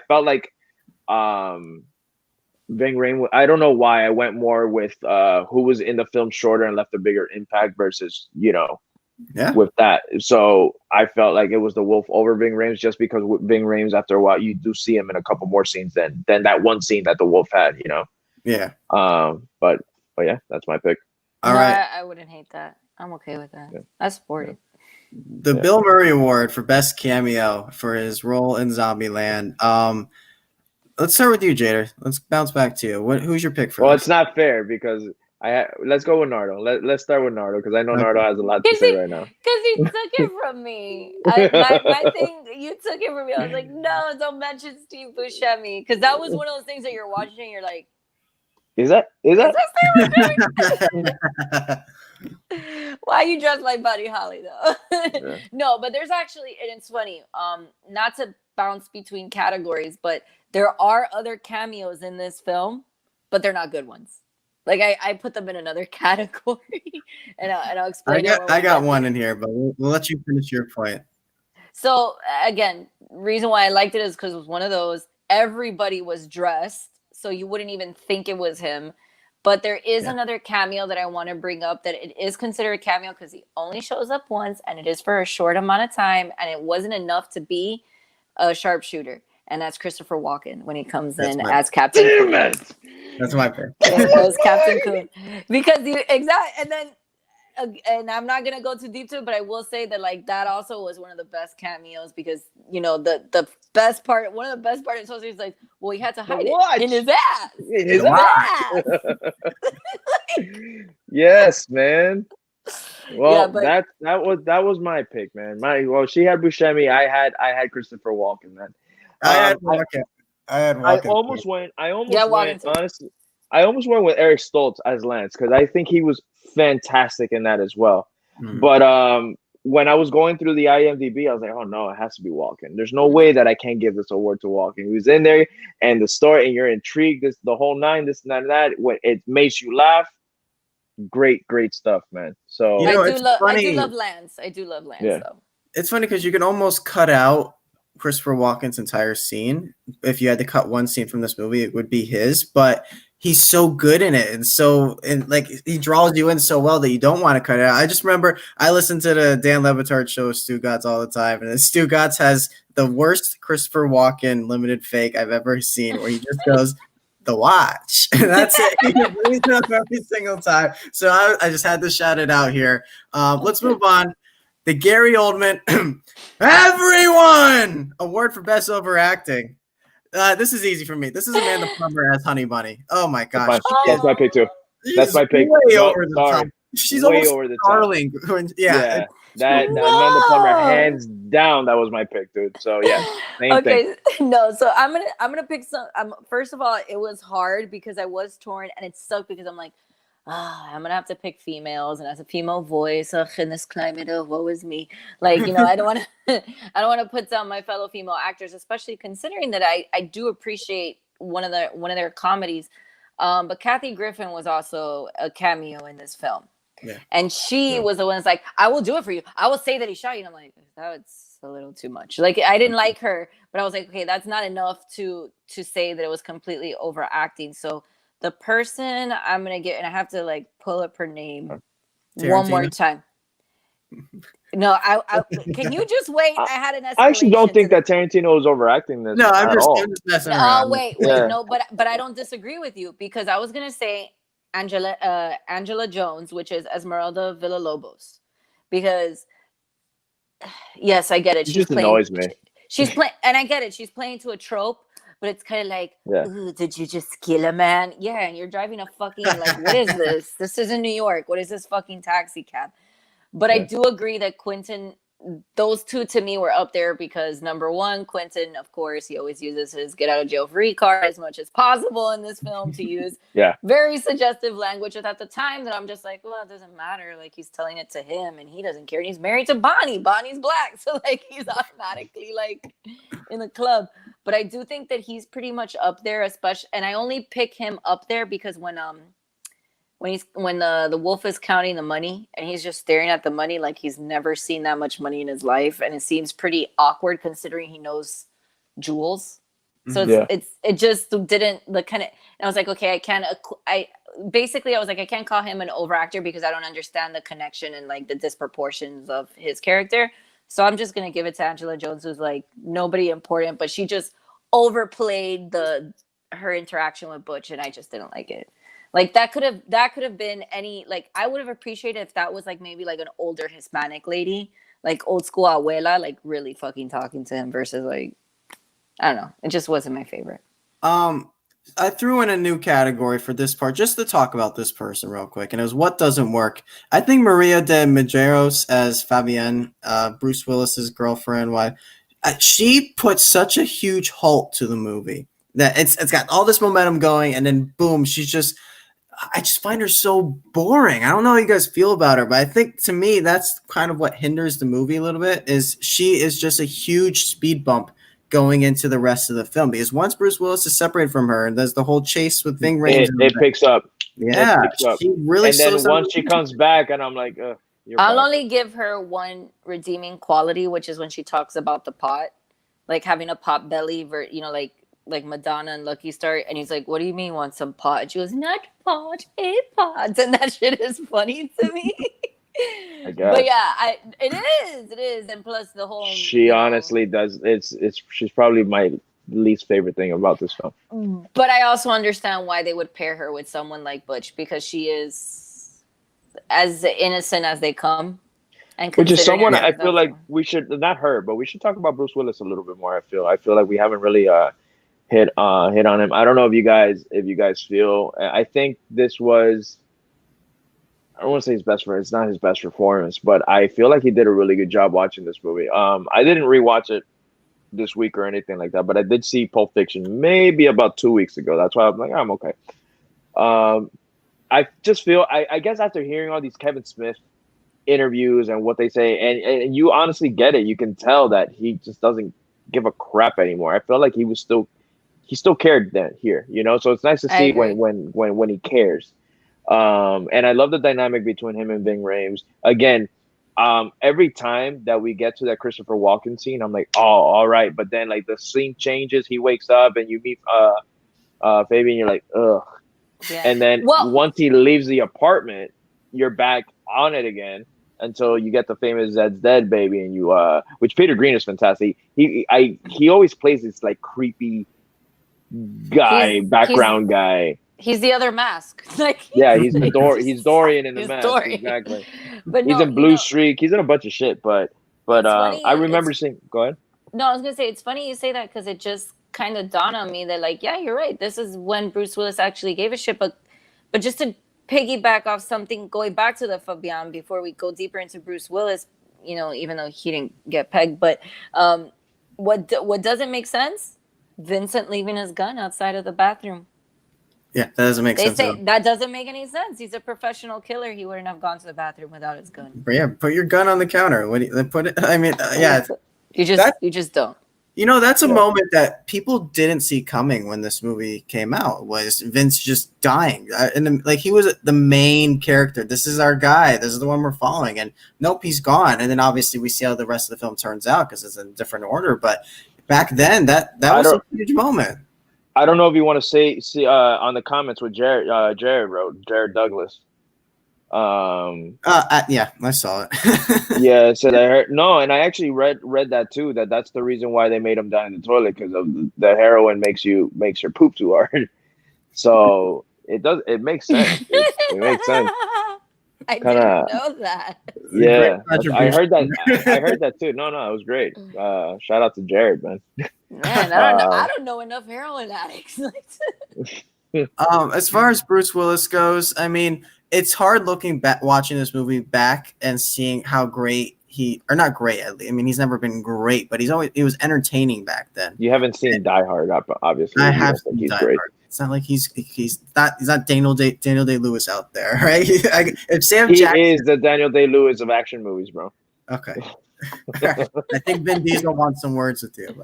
[SPEAKER 2] felt like Ving Rhames. I don't know why I went more with who was in the film shorter and left a bigger impact versus with that. So I felt like it was the wolf over Ving Rhames, just because with Ving Rhames, after a while, you do see him in a couple more scenes than that one scene that the wolf had.
[SPEAKER 1] Yeah.
[SPEAKER 2] But yeah, that's my pick.
[SPEAKER 1] All right.
[SPEAKER 3] I wouldn't hate that. I'm okay with that. Yeah. I support it.
[SPEAKER 1] The Bill Murray Award for Best Cameo for his role in Zombieland. Let's start with you, Jader. Let's bounce back to you. Who's your pick for this?
[SPEAKER 2] It's not fair because Let's go with Nardo. Let's start with Nardo because I know Nardo has a lot to
[SPEAKER 3] Because
[SPEAKER 2] say right now.
[SPEAKER 3] he took it from me. My thing, you took it from me. I was like, no, don't mention Steve Buscemi, because that was one of those things that you're watching and you're like,
[SPEAKER 2] Is that?
[SPEAKER 3] is that Steve Buscemi? Why you dressed like Buddy Holly though?
[SPEAKER 2] Yeah.
[SPEAKER 3] No, but there's actually, and it's funny. Not to bounce between categories, but there are other cameos in this film, but they're not good ones. Like I put them in another category, and I'll explain.
[SPEAKER 1] I got one in here, but we'll let you finish your point.
[SPEAKER 3] So again, reason why I liked it is because it was one of those. Everybody was dressed, so you wouldn't even think it was him. But there is another cameo that I want to bring up that it is considered a cameo because he only shows up once, and it is for a short amount of time, and it wasn't enough to be a sharpshooter. And that's Christopher Walken when he comes in as Captain Coon.
[SPEAKER 1] That's my pick.
[SPEAKER 3] As Captain Coon. Because and then and I'm not gonna go too deep to it, but I will say that like that also was one of the best cameos because the best part, one of the best parts of is like, well, he had to hide it in his ass.
[SPEAKER 2] In his ass. Yes, man. Well, that was my pick, man. She had Buscemi. I had Christopher Walken, man.
[SPEAKER 1] I had Walken.
[SPEAKER 2] I almost went. Honestly, I almost went with Eric Stoltz as Lance because I think he was fantastic in that as well. Mm-hmm. But when I was going through the IMDb, I was like, oh no, it has to be Walken. There's no way that I can't give this award to Walken. He was in there, and the story, and you're intrigued. The whole nine, this and that. When it makes you laugh, great stuff, man. So
[SPEAKER 3] I do love Lance. I do love Lance. Yeah. Though.
[SPEAKER 1] It's funny because you can almost cut out Christopher Walken's entire scene. If you had to cut one scene from this movie, it would be his. But he's so good in it, and like he draws you in so well that you don't want to cut it out. I just remember I listened to the Dan Levitard show, Stu Gatz, all the time, and Stu Gatz has the worst Christopher Walken limited fake I've ever seen, where he just goes, "The Watch," and that's it. He brings it up every single time. So I just had to shout it out here. Let's move on. The Gary Oldman Everyone Award for Best Overacting. This is easy for me. This is Amanda Plummer as Honey Bunny. Oh my gosh.
[SPEAKER 2] That's my pick too. That's my pick.
[SPEAKER 1] Way over the top. She's way over the darling.
[SPEAKER 2] Yeah. That Amanda Plummer, hands down, that was my pick, dude. So yeah, same thing.
[SPEAKER 3] No, so I'm gonna pick some. First of all, it was hard because I was torn, and it sucked because I'm like, I'm gonna have to pick females, and as a female voice, in this climate, woe is me. Like, I don't want to put down my fellow female actors, especially considering that I do appreciate one of their comedies. But Kathy Griffin was also a cameo in this film. Yeah. And she was the one that's like, I will do it for you. I will say that he shot you. And I'm like, that's a little too much. Like, I didn't like her, but I was like, okay, that's not enough to say that it was completely overacting. So the person I'm going to get, and I have to like pull up her name one more time. No, I can you just wait? I had an escalation.
[SPEAKER 2] I actually don't think that Tarantino was overacting this.
[SPEAKER 1] No, I'm just messing around.
[SPEAKER 3] Oh, wait, no, but I don't disagree with you because I was going to say Angela Jones, which is Esmeralda Villalobos, because yes, I get it.
[SPEAKER 2] She just annoys me.
[SPEAKER 3] She's playing, and I get it. She's playing to a trope, but it's kind of like, ooh, did you just kill a man? Yeah, and you're driving a fucking like, what is this? This isn't New York. What is this fucking taxi cab? But I do agree that Quentin, those two to me were up there because number one, Quentin, of course, he always uses his get out of jail free card as much as possible in this film to use very suggestive language. At the time that I'm just like, well, it doesn't matter. Like he's telling it to him and he doesn't care. And he's married to Bonnie. Bonnie's black. So like he's automatically like in the club. But I do think that he's pretty much up there, especially, and I only pick him up there because when the wolf is counting the money and he's just staring at the money like he's never seen that much money in his life, and it seems pretty awkward considering he knows jewels. So it just didn't the kind of. I was like, okay, I was like, I can't call him an overactor because I don't understand the connection and like the disproportions of his character. So I'm just gonna give it to Angela Jones, who's like nobody important, but she just overplayed her interaction with Butch, and I just didn't like it. Like that could have been any, like I would have appreciated if that was like maybe like an older Hispanic lady, like old school abuela, like really fucking talking to him versus like, I don't know. It just wasn't my favorite.
[SPEAKER 1] I threw in a new category for this part just to talk about this person real quick, and it was what doesn't work. I think Maria de Medeiros as Fabienne, Bruce Willis's girlfriend, wife, she put such a huge halt to the movie that it's got all this momentum going, and then boom, she's just. I just find her so boring. I don't know how you guys feel about her, but I think to me that's kind of what hinders the movie a little bit. Is she is just a huge speed bump going into the rest of the film, because once Bruce Willis is separated from her and there's the whole chase with Ving Rhames,
[SPEAKER 2] it picks up.
[SPEAKER 1] yeah,
[SPEAKER 2] It picks up.
[SPEAKER 1] she really
[SPEAKER 2] And then
[SPEAKER 1] slows down
[SPEAKER 2] once she comes back, and I'm like, you're
[SPEAKER 3] I'll
[SPEAKER 2] back.
[SPEAKER 3] only give her one redeeming quality, which is when she talks about the pot, like having a pot belly, like Madonna and Lucky Star, and he's like, "What do you mean, want some pot?" And she goes, "Not pot, a pot," and that shit is funny to me.
[SPEAKER 2] I guess.
[SPEAKER 3] But yeah, it is, and plus the whole.
[SPEAKER 2] She honestly does. She's probably my least favorite thing about this film.
[SPEAKER 3] But I also understand why they would pair her with someone like Butch, because she is as innocent as they come. And
[SPEAKER 2] which is someone
[SPEAKER 3] considering
[SPEAKER 2] I feel like we should, not her, but we should talk about Bruce Willis a little bit more. I feel like we haven't really hit on him. I don't know if you guys feel. I think this was. I don't want to say his best friend. It's not his best performance, but I feel like he did a really good job watching this movie. I didn't rewatch it this week or anything like that, but I did see Pulp Fiction maybe about 2 weeks ago. That's why I'm like, I'm okay. I just feel, I guess after hearing all these Kevin Smith interviews and what they say, and you honestly get it. You can tell that he just doesn't give a crap anymore. I feel like he still cared then here, So it's nice to see when he cares. And I love the dynamic between him and Ving Rhames. Again, every time that we get to that Christopher Walken scene, I'm like, oh, all right. But then like the scene changes, he wakes up and you meet Fabian, you're like, ugh. Yeah. And then once he leaves the apartment, you're back on it again until you get the famous Zed's Dead baby, and you which Peter Green is fantastic. He always plays this like creepy guy, background guy.
[SPEAKER 3] He's the other mask.
[SPEAKER 2] He's Dorian in the mask. Dorian. Exactly. But he's in Blue Streak. He's in a bunch of shit. But I remember saying, go ahead.
[SPEAKER 3] No, I was gonna say it's funny you say that, because it just kind of dawned on me that like, yeah, you're right. This is when Bruce Willis actually gave a shit. But just to piggyback off something, going back to the Fabian before we go deeper into Bruce Willis, even though he didn't get pegged, but what doesn't make sense? Vincent leaving his gun outside of the bathroom.
[SPEAKER 1] Yeah, that doesn't make sense.
[SPEAKER 3] That doesn't make any sense. He's a professional killer. He wouldn't have gone to the bathroom without his gun.
[SPEAKER 1] But yeah, put your gun on the counter. What do you put it? I mean, yeah.
[SPEAKER 3] You just don't.
[SPEAKER 1] That's a moment that people didn't see coming when this movie came out, was Vince just dying. He was the main character. This is our guy. This is the one we're following. And nope, he's gone. And then obviously we see how the rest of the film turns out, because it's in a different order. But back then, that was a huge moment.
[SPEAKER 2] I don't know if you want to see on the comments what Jared wrote, Jared Douglas.
[SPEAKER 1] Yeah, I saw it.
[SPEAKER 2] Yeah, it said I heard and I actually read that too. That's the reason why they made him die in the toilet, because of the heroin makes your poop too hard. So it makes sense. It makes sense.
[SPEAKER 3] I didn't know that.
[SPEAKER 2] Yeah, I heard that. I heard that too. No, it was great. Shout out to Jared, man.
[SPEAKER 3] Man, I don't know enough heroin addicts.
[SPEAKER 1] As far as Bruce Willis goes, I mean, it's hard looking back, watching this movie back and seeing how great not great. I mean, he's never been great, but he was entertaining back then.
[SPEAKER 2] You haven't seen Die Hard, obviously.
[SPEAKER 1] I have seen Die Hard. It's not like he's not Daniel Day-Lewis out there, right? If Sam Jackson
[SPEAKER 2] is the Daniel Day-Lewis of action movies, bro.
[SPEAKER 1] Okay. I think Vin Diesel wants some words with you.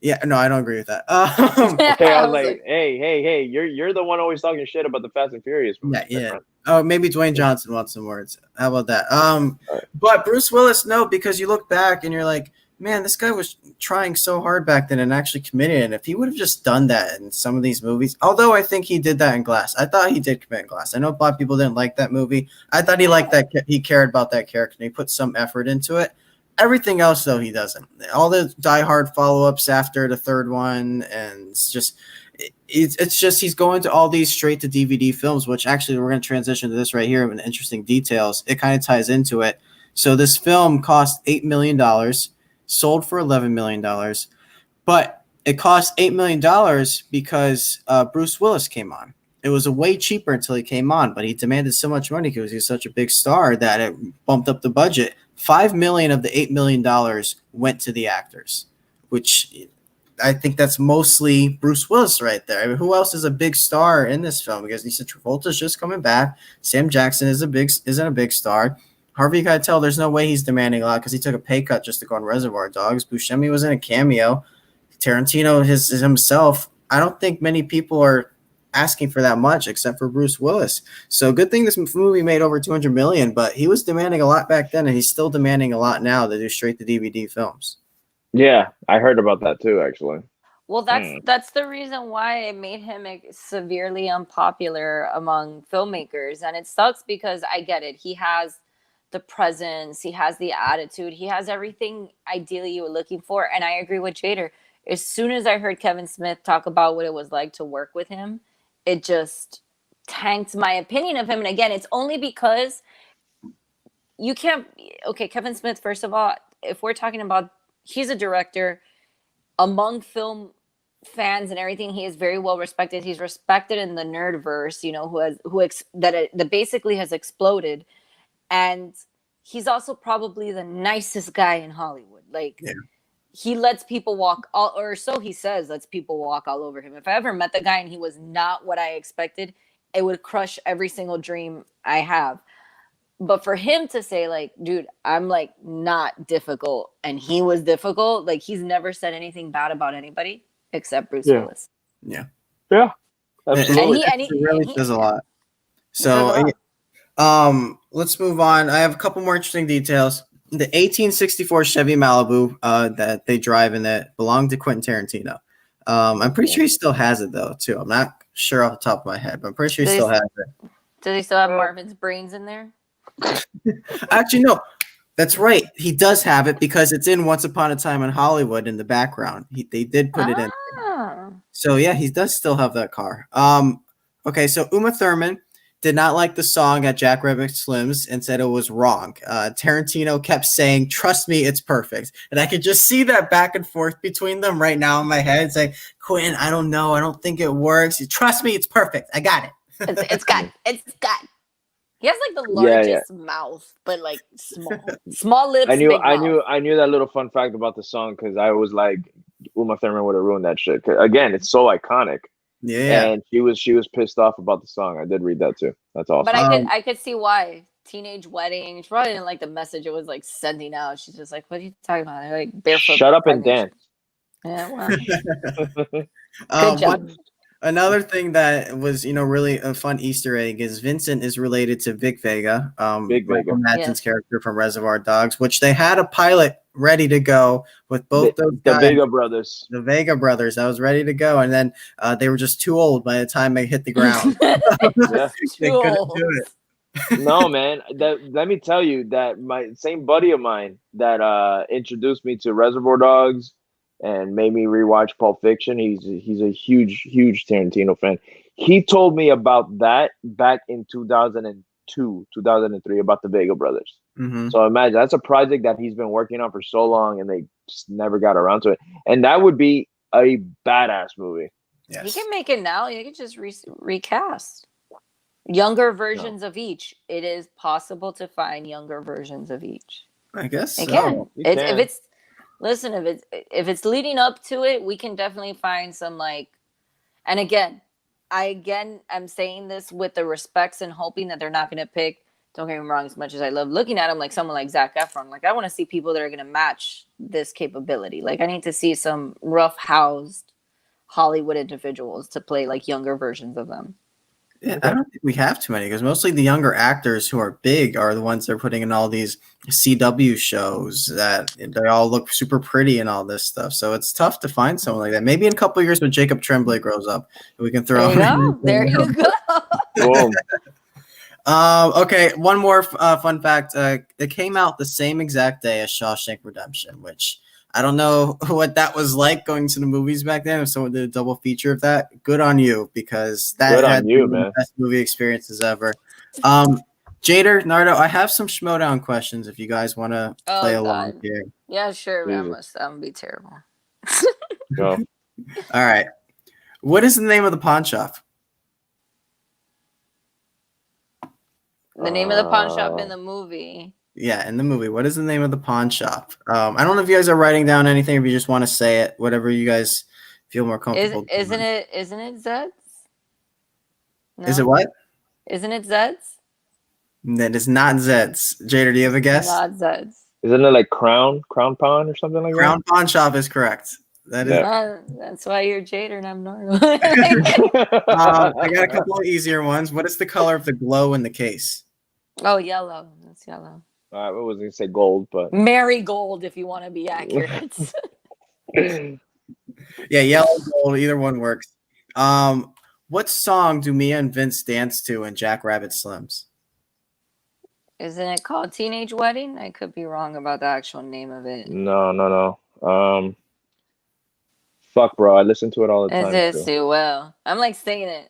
[SPEAKER 1] Yeah, no, I don't agree with that.
[SPEAKER 2] Okay, I was like, hey, you're the one always talking shit about the Fast and Furious movies.
[SPEAKER 1] Yeah. Oh, maybe Dwayne Johnson wants some words. How about that? Right. But Bruce Willis, no, because you look back and you're like, man, this guy was trying so hard back then and actually committed. And if he would have just done that in some of these movies, although I think he did that in Glass. I thought he did commit in Glass. I know a lot of people didn't like that movie. I thought he liked that. He cared about that character and he put some effort into it. Everything else, though, he doesn't. All the Die Hard follow-ups after the third one, and it's just he's going to all these straight-to-DVD films, which actually we're going to transition to this right here with interesting details. It kind of ties into it. So this film cost $8 million, sold for $11 million, but it cost $8 million because Bruce Willis came on. It was a way cheaper until he came on, but he demanded so much money because he's such a big star that it bumped up the budget. $5 million of the $8 million went to the actors, which I think that's mostly Bruce Willis right there. I mean, who else is a big star in this film? Because Lisa Travolta's just coming back. Sam Jackson isn't a big star. Harvey Keitel, there's no way he's demanding a lot because he took a pay cut just to go on Reservoir Dogs. Buscemi was in a cameo. Tarantino himself. I don't think many people are asking for that much except for Bruce Willis. So good thing this movie made over 200 million, but he was demanding a lot back then, and he's still demanding a lot now to do straight to DVD films.
[SPEAKER 2] Yeah, I heard about that too, actually.
[SPEAKER 3] Well, that's the reason why it made him severely unpopular among filmmakers, and it sucks because I get it. He has the presence, he has the attitude, he has everything ideally you were looking for, and I agree with Jader. As soon as I heard Kevin Smith talk about what it was like to work with him, it just tanked my opinion of him. And again, it's only because you can't. Okay, Kevin Smith. First of all, if we're talking about, he's a director among film fans and everything. He is very well respected. He's respected in the nerdverse, that basically has exploded. And he's also probably the nicest guy in Hollywood. Like, yeah. He lets people walk or so he says, lets people walk all over him. If I ever met the guy and he was not what I expected, it would crush every single dream I have. But for him to say, like, dude, I'm like not difficult, and he was difficult, like, he's never said anything bad about anybody except Bruce Willis.
[SPEAKER 1] Yeah.
[SPEAKER 2] Yeah. Absolutely.
[SPEAKER 1] And he really does a lot. So let's move on. I have a couple more interesting details. The 1864 Chevy Malibu that they drive in that belonged to Quentin Tarantino. I'm pretty sure he still has it though too. I'm not sure off the top of my head, but I'm pretty sure he still has it.
[SPEAKER 3] Does he still have Marvin's brains in there?
[SPEAKER 1] Actually, no. That's right. He does have it because it's in Once Upon a Time in Hollywood in the background. They did put it in. So yeah, he does still have that car. Okay, so Uma Thurman did not like the song at Jack Rabbit Slims and said it was wrong. Tarantino kept saying, "Trust me, it's perfect." And I could just see that back and forth between them right now in my head. It's like, Quentin, I don't know. I don't think it works. Trust me, it's perfect. I got it.
[SPEAKER 3] It's got. He has like the largest mouth, but like small lips.
[SPEAKER 2] I knew that little fun fact about the song because I was like, Uma Thurman would have ruined that shit. Again, it's so iconic. Yeah, and she was pissed off about the song. I did read that too. That's awesome.
[SPEAKER 3] But I could see why. Teenage wedding. She probably didn't like the message it was like sending out. She's just like, "What are you talking about?" They're like barefoot.
[SPEAKER 2] Shut up and dance.
[SPEAKER 3] Yeah, well. Good job.
[SPEAKER 1] Another thing that was, really a fun Easter egg is Vincent is related to Vic Vega, Michael Madsen's character from Reservoir Dogs, which they had a pilot ready to go with both those guys.
[SPEAKER 2] The Vega brothers.
[SPEAKER 1] The Vega brothers. I was ready to go, and then they were just too old by the time they hit the ground. They couldn't do it.
[SPEAKER 2] No, man. Let me tell you that my same buddy of mine that introduced me to Reservoir Dogs and made me rewatch Pulp Fiction. He's a huge Tarantino fan. He told me about that back in 2002, 2003 about the Vega brothers. Mm-hmm. So imagine that's a project that he's been working on for so long, and they just never got around to it. And that would be a badass movie.
[SPEAKER 3] Yes. He can make it now. You can just recast younger versions of each. It is possible to find younger versions of each.
[SPEAKER 1] I guess
[SPEAKER 3] it can. Listen, if it's leading up to it, we can definitely find some like, and again, I'm saying this with the respects and hoping that they're not going to pick, don't get me wrong, as much as I love looking at them, like someone like Zac Efron. Like, I want to see people that are going to match this capability. Like, I need to see some rough-housed Hollywood individuals to play like younger versions of them.
[SPEAKER 1] Yeah, I don't think we have too many because mostly the younger actors who are big are the ones they're putting in all these CW shows that they all look super pretty and all this stuff. So it's tough to find someone like that. Maybe in a couple of years when Jacob Tremblay grows up, we can throw.
[SPEAKER 3] There you go.
[SPEAKER 1] Okay, one more fun fact. It came out the same exact day as Shawshank Redemption, which I don't know what that was like going to the movies back then. If someone did a double feature of that, good on you because that had the best movie experiences ever. Jader, Nardo, I have some Schmodown questions if you guys want to play along here.
[SPEAKER 3] Yeah, sure. I'm gonna be terrible.
[SPEAKER 2] Go.
[SPEAKER 1] All right. What is the name of the pawn shop?
[SPEAKER 3] The name of the pawn shop in the movie.
[SPEAKER 1] Yeah, in the movie. What is the name of the pawn shop? I don't know if you guys are writing down anything, or if you just want to say it. Whatever you guys feel more comfortable.
[SPEAKER 3] Isn't it Zed's? No?
[SPEAKER 1] Is it what?
[SPEAKER 3] Isn't it Zed's?
[SPEAKER 1] That is not Zed's. Jader, do you have a guess?
[SPEAKER 3] Not Zed's.
[SPEAKER 2] Isn't it like Crown Pawn or something like
[SPEAKER 1] Crown Pawn Shop is correct. That is.
[SPEAKER 3] That's why you're Jader and I'm Nardo.
[SPEAKER 1] I got a couple of easier ones. What is the color of the glow in the case?
[SPEAKER 3] Oh, yellow. That's yellow.
[SPEAKER 2] I was gonna say gold, but
[SPEAKER 3] Marigold, if you want to be accurate.
[SPEAKER 1] Yeah, yellow, gold, either one works. What song do Mia and Vince dance to in Jack Rabbit Slims?
[SPEAKER 3] Isn't it called Teenage Wedding? I could be wrong about the actual name of it.
[SPEAKER 2] No. Fuck, bro. I listen to it all the time.
[SPEAKER 3] Is it too well? I'm like singing it.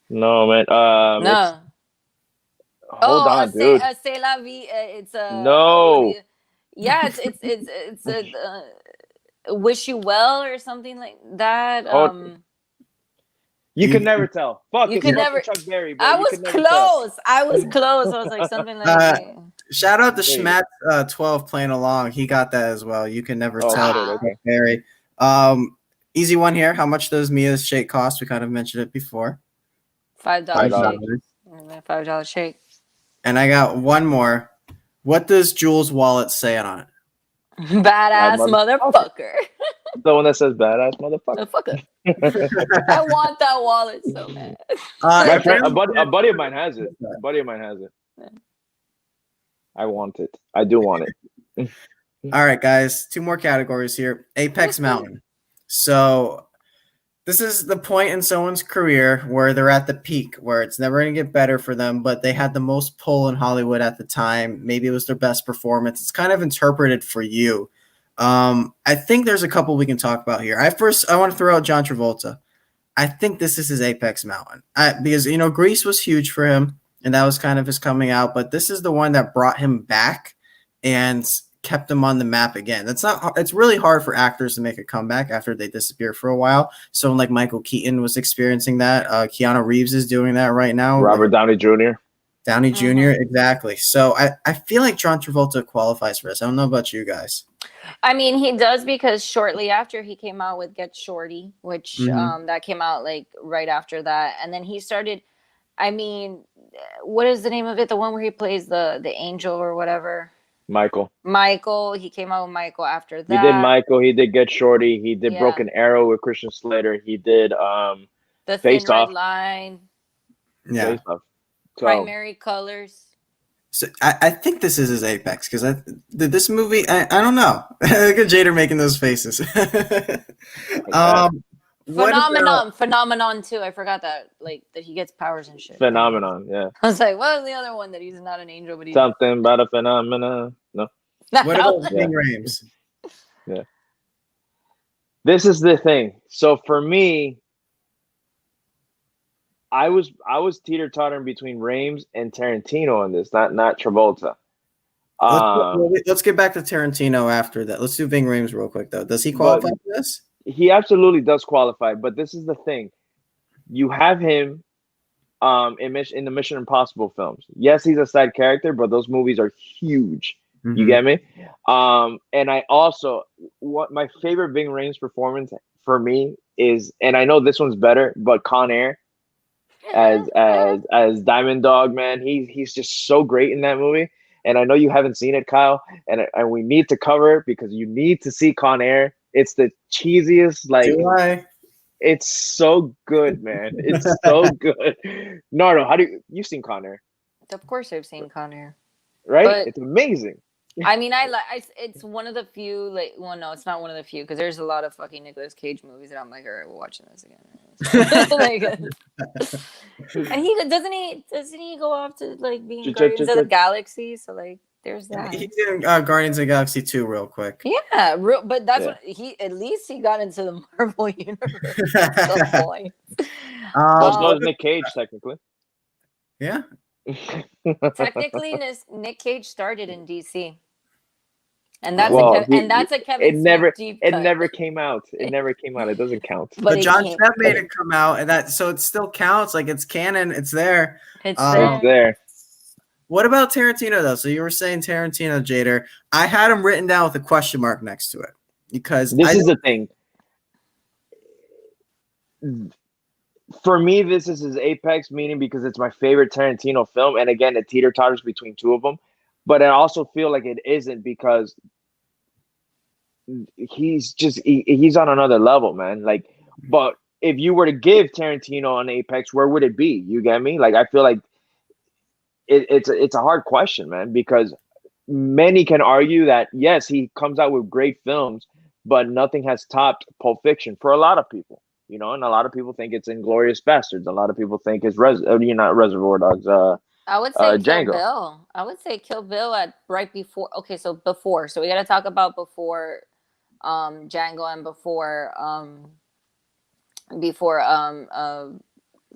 [SPEAKER 2] No, man.
[SPEAKER 3] No.
[SPEAKER 2] Hold on, dude.
[SPEAKER 3] C'est la vie. It's a
[SPEAKER 2] No.
[SPEAKER 3] Yeah, it's a wish you well or something like that.
[SPEAKER 2] You can never tell. Fuck,
[SPEAKER 3] you
[SPEAKER 2] it's
[SPEAKER 3] could never.
[SPEAKER 2] Chuck Berry, bro.
[SPEAKER 3] I was close. I was like something like that.
[SPEAKER 1] Shout out to Schmatz 12 playing along. He got that as well. You can never tell.
[SPEAKER 2] Okay.
[SPEAKER 1] Berry. Easy one here. How much does Mia's shake cost? We kind of mentioned it before.
[SPEAKER 3] $5 shake. $5 shake.
[SPEAKER 1] And I got one more. What does Jules' wallet say on it?
[SPEAKER 3] Badass motherfucker.
[SPEAKER 2] The one that says badass motherfucker.
[SPEAKER 3] I want that wallet so bad.
[SPEAKER 2] My friend, a buddy of mine has it. I want it. I do want it.
[SPEAKER 1] All right, guys. 2 more categories here. Apex Mountain. So this is the point in someone's career where they're at the peak, where it's never going to get better for them, but they had the most pull in Hollywood at the time. Maybe it was their best performance. It's kind of interpreted for you. I think there's a couple we can talk about here. I want to throw out John Travolta. I think this is his Apex Mountain because, Grease was huge for him, and that was kind of his coming out, but this is the one that brought him back and kept him on the map again. It's really hard for actors to make a comeback after they disappear for a while. So like Michael Keaton was experiencing that. Keanu Reeves is doing that right now.
[SPEAKER 2] Robert Downey Jr.
[SPEAKER 1] Exactly. So I feel like John Travolta qualifies for this. I don't know about you guys.
[SPEAKER 3] I mean, he does because shortly after he came out with Get Shorty, which that came out like right after that. And then he started, I mean, what is the name of it? The one where he plays the angel or whatever.
[SPEAKER 2] Michael.
[SPEAKER 3] He came out with Michael after that.
[SPEAKER 2] He did Michael. He did Get Shorty. He did Broken Arrow with Christian Slater. He did
[SPEAKER 3] The
[SPEAKER 2] Face
[SPEAKER 3] Thin
[SPEAKER 2] Off.
[SPEAKER 3] Red Line.
[SPEAKER 1] Yeah.
[SPEAKER 2] Face Off. So,
[SPEAKER 3] Primary Colors.
[SPEAKER 1] So I think this is his apex because this movie. I don't know. Look at Jader making those faces.
[SPEAKER 3] Phenomenon too. I forgot that that he gets powers and shit.
[SPEAKER 2] Phenomenon, yeah.
[SPEAKER 3] I was like, what was the other one that he's not an angel, but he's
[SPEAKER 2] something about a phenomenon? No.
[SPEAKER 1] What about Ving Rhames?
[SPEAKER 2] Yeah. This is the thing. So for me, I was teeter-tottering between Rhames and Tarantino on this, not Travolta.
[SPEAKER 1] Let's get back to Tarantino after that. Let's do Ving Rhames real quick though. Does he qualify for this?
[SPEAKER 2] He absolutely does qualify, but this is the thing. You have him in the Mission Impossible films. Yes, he's a side character, but those movies are huge. Mm-hmm. You get me? And I also, what my favorite Ving Rhames performance for me is, and I know this one's better, but Con Air as Diamond Dog, man, he's just so great in that movie. And I know you haven't seen it, Kyle, and we need to cover it because you need to see Con Air. It's the cheesiest, it's so good, man. It's so good. Nardo, you've seen Con Air?
[SPEAKER 3] Of course I've seen Con Air.
[SPEAKER 2] Right? But, it's amazing.
[SPEAKER 3] I mean, it's one of the few, no, it's not one of the few, because there's a lot of fucking Nicolas Cage movies that I'm like, all right, we're watching this again. And doesn't he go off to being Guardians of the Galaxy? So there's that.
[SPEAKER 1] He did Guardians of the Galaxy 2 real quick.
[SPEAKER 3] Yeah, but that's what at least he got into the Marvel universe at some point.
[SPEAKER 2] So is Nick Cage, technically.
[SPEAKER 1] Yeah.
[SPEAKER 3] Technically, Nick Cage started in DC. And that's
[SPEAKER 2] Well,
[SPEAKER 3] a Kevin Smith deep cut.
[SPEAKER 2] It never came out. It never came out. It doesn't count.
[SPEAKER 1] But John Smith made it come out, and so it still counts. Like, it's canon. It's there.
[SPEAKER 3] It's there.
[SPEAKER 2] It's there.
[SPEAKER 1] What about Tarantino, though? So you were saying Tarantino, Jader. I had him written down with a question mark next to it because
[SPEAKER 2] this is the thing. For me, this is his apex, meaning because it's my favorite Tarantino film, and again, it teeter-totters between two of them. But I also feel like it isn't because he's on another level, man. Like, but if you were to give Tarantino an apex, where would it be? You get me? Like, I feel like it's a hard question, man, because many can argue that yes, he comes out with great films, but nothing has topped Pulp Fiction for a lot of people, you know. And a lot of people think it's Inglourious Bastards. A lot of people think it's not Reservoir Dogs.
[SPEAKER 3] I would say
[SPEAKER 2] Django.
[SPEAKER 3] Kill Bill. I would say Kill Bill at right before. Okay, so before. So we got to talk about before Django and before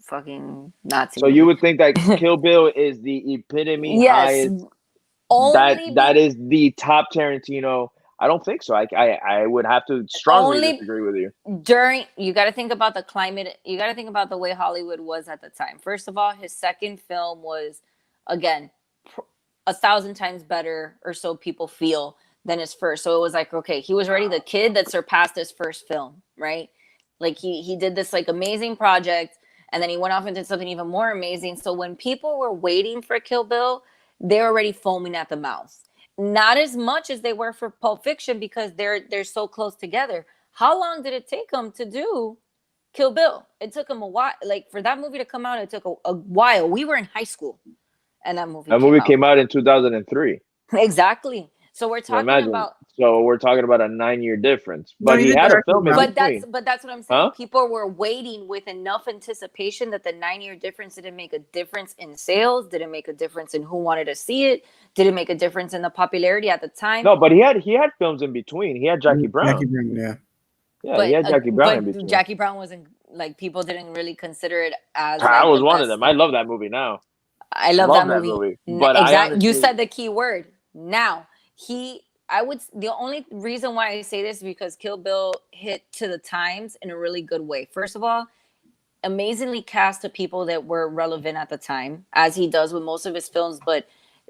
[SPEAKER 3] fucking Nazi.
[SPEAKER 2] So you would think that Kill Bill is the epitome, highest. That is the top Tarantino. I don't think so. I would have to strongly disagree with you.
[SPEAKER 3] You got to think about the climate. You got to think about the way Hollywood was at the time. First of all, his second film was, again, 1,000 times better, or so people feel, than his first. So it was like, okay, he was already the kid that surpassed his first film, right? Like he did this like amazing project, and then he went off and did something even more amazing. So when people were waiting for Kill Bill, they're already foaming at the mouth. Not as much as they were for Pulp Fiction because they're so close together. How long did it take them to do Kill Bill? It took them a while. Like, for that movie to come out, it took a while. We were in high school, and that movie
[SPEAKER 2] came out in 2003.
[SPEAKER 3] Exactly. So we're talking about.
[SPEAKER 2] So we're talking about a 9-year difference. But he had a film in between.
[SPEAKER 3] But that's what I'm saying. Huh? People were waiting with enough anticipation that the 9-year difference didn't make a difference in sales, didn't make a difference in who wanted to see it, didn't make a difference in the popularity at the time.
[SPEAKER 2] No, but he had films in between. He had Jackie Brown.
[SPEAKER 1] Yeah.
[SPEAKER 2] Yeah, but, he had Jackie Brown in between.
[SPEAKER 3] Jackie Brown wasn't, like, people didn't really consider it as.
[SPEAKER 2] I was one of them. I love that movie now.
[SPEAKER 3] I love that movie. But exactly. You said the key word. Now, the only reason why I say this is because Kill Bill hit to the times in a really good way. First of all, amazingly cast of people that were relevant at the time, as he does with most of his films. But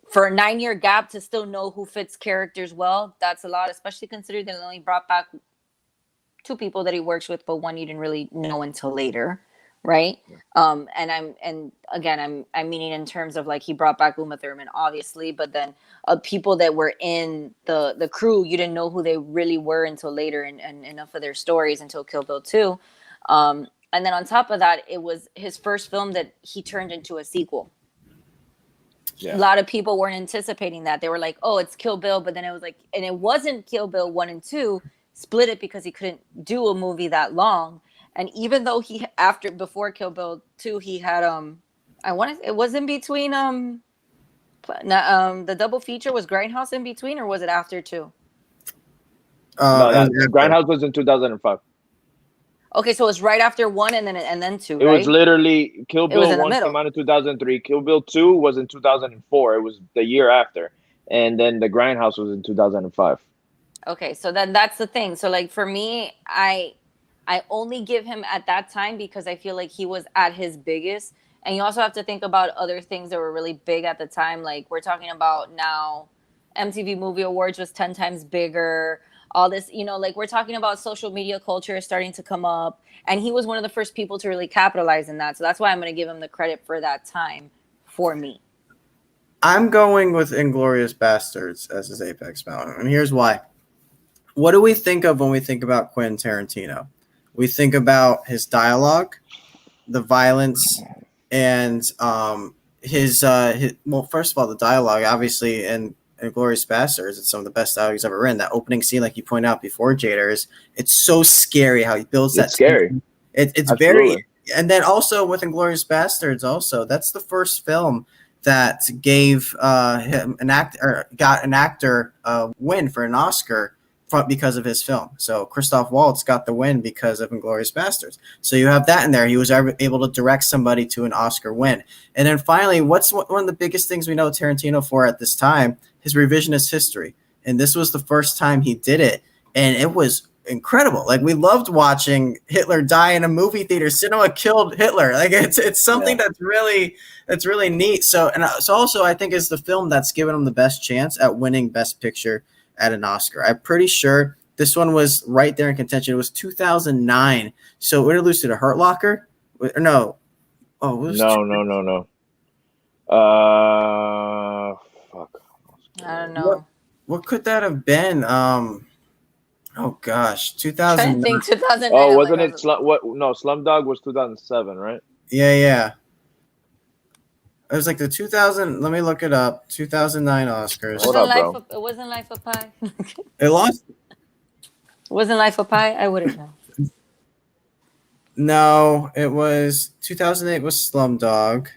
[SPEAKER 3] for a 9-year gap to still know who fits characters well, that's a lot, especially considering that he only brought back 2 people that he works with, but one you didn't really know until later. Right. And I'm meaning in terms of, like, he brought back Uma Thurman, obviously, but then people that were in the crew, you didn't know who they really were until later, and enough of their stories until Kill Bill 2. And then on top of that, it was his first film that he turned into a sequel. Yeah. A lot of people weren't anticipating that. They were like, oh, it's Kill Bill, but then it was like, and it wasn't Kill Bill 1 and 2, split it because he couldn't do a movie that long. And even though before Kill Bill 2, he had it was in between the double feature. Was Grindhouse in between, or was it after 2?
[SPEAKER 2] No, Grindhouse was in 2005.
[SPEAKER 3] Okay, so it was right after 1 and then 2.
[SPEAKER 2] It was literally Kill Bill 1 came out in 2003. Kill Bill 2 was in 2004. It was the year after, and then the Grindhouse was in 2005.
[SPEAKER 3] Okay, so then that's the thing. So, like, for me, I only give him at that time because I feel like he was at his biggest. And you also have to think about other things that were really big at the time. Like, we're talking about now, MTV Movie Awards was 10 times bigger. All this, like, we're talking about social media culture starting to come up. And he was one of the first people to really capitalize in that. So that's why I'm going to give him the credit for that time for me.
[SPEAKER 1] I'm going with Inglourious Bastards as his apex mountain. And here's why. What do we think of when we think about Quentin Tarantino? We think about his dialogue, the violence, and his well, first of all, the dialogue, obviously, in Inglourious Bastards, it's some of the best dialogue he's ever written. That opening scene, like you pointed out before, Jader, it's so scary how he builds that.
[SPEAKER 2] It's scary.
[SPEAKER 1] It's very, and then also with Inglourious Bastards, also that's the first film that gave him got an actor win for an Oscar because of his film. So Christoph Waltz got the win because of Inglourious Bastards. So you have that in there. He was able to direct somebody to an Oscar win. And then finally, what's one of the biggest things we know Tarantino for at this time? His revisionist history. and this was the first time he did it, and it was incredible. Like, we loved watching Hitler die in a movie theater. Cinema killed Hitler. Like, it's something that's really neat. So also I think is the film that's given him the best chance at winning Best Picture at an Oscar. I'm pretty sure this one was right there in contention. It was 2009. So it would lose to The Hurt Locker. Or no. Oh, it was
[SPEAKER 2] No. Fuck.
[SPEAKER 3] I don't know.
[SPEAKER 1] What could that have been? Oh gosh,
[SPEAKER 3] Trying to
[SPEAKER 1] 2009.
[SPEAKER 3] think 2009.
[SPEAKER 2] Oh,
[SPEAKER 3] I'm
[SPEAKER 2] wasn't
[SPEAKER 3] like,
[SPEAKER 2] it? Slumdog was 2007, right?
[SPEAKER 1] Yeah. It was like the 2000. Let me look it up. 2009 Oscars.
[SPEAKER 2] Hold up, bro.
[SPEAKER 3] It wasn't Life of Pi.
[SPEAKER 1] It lost.
[SPEAKER 3] Wasn't Life of Pi? I wouldn't know.
[SPEAKER 1] No, it was 2008 was Slumdog.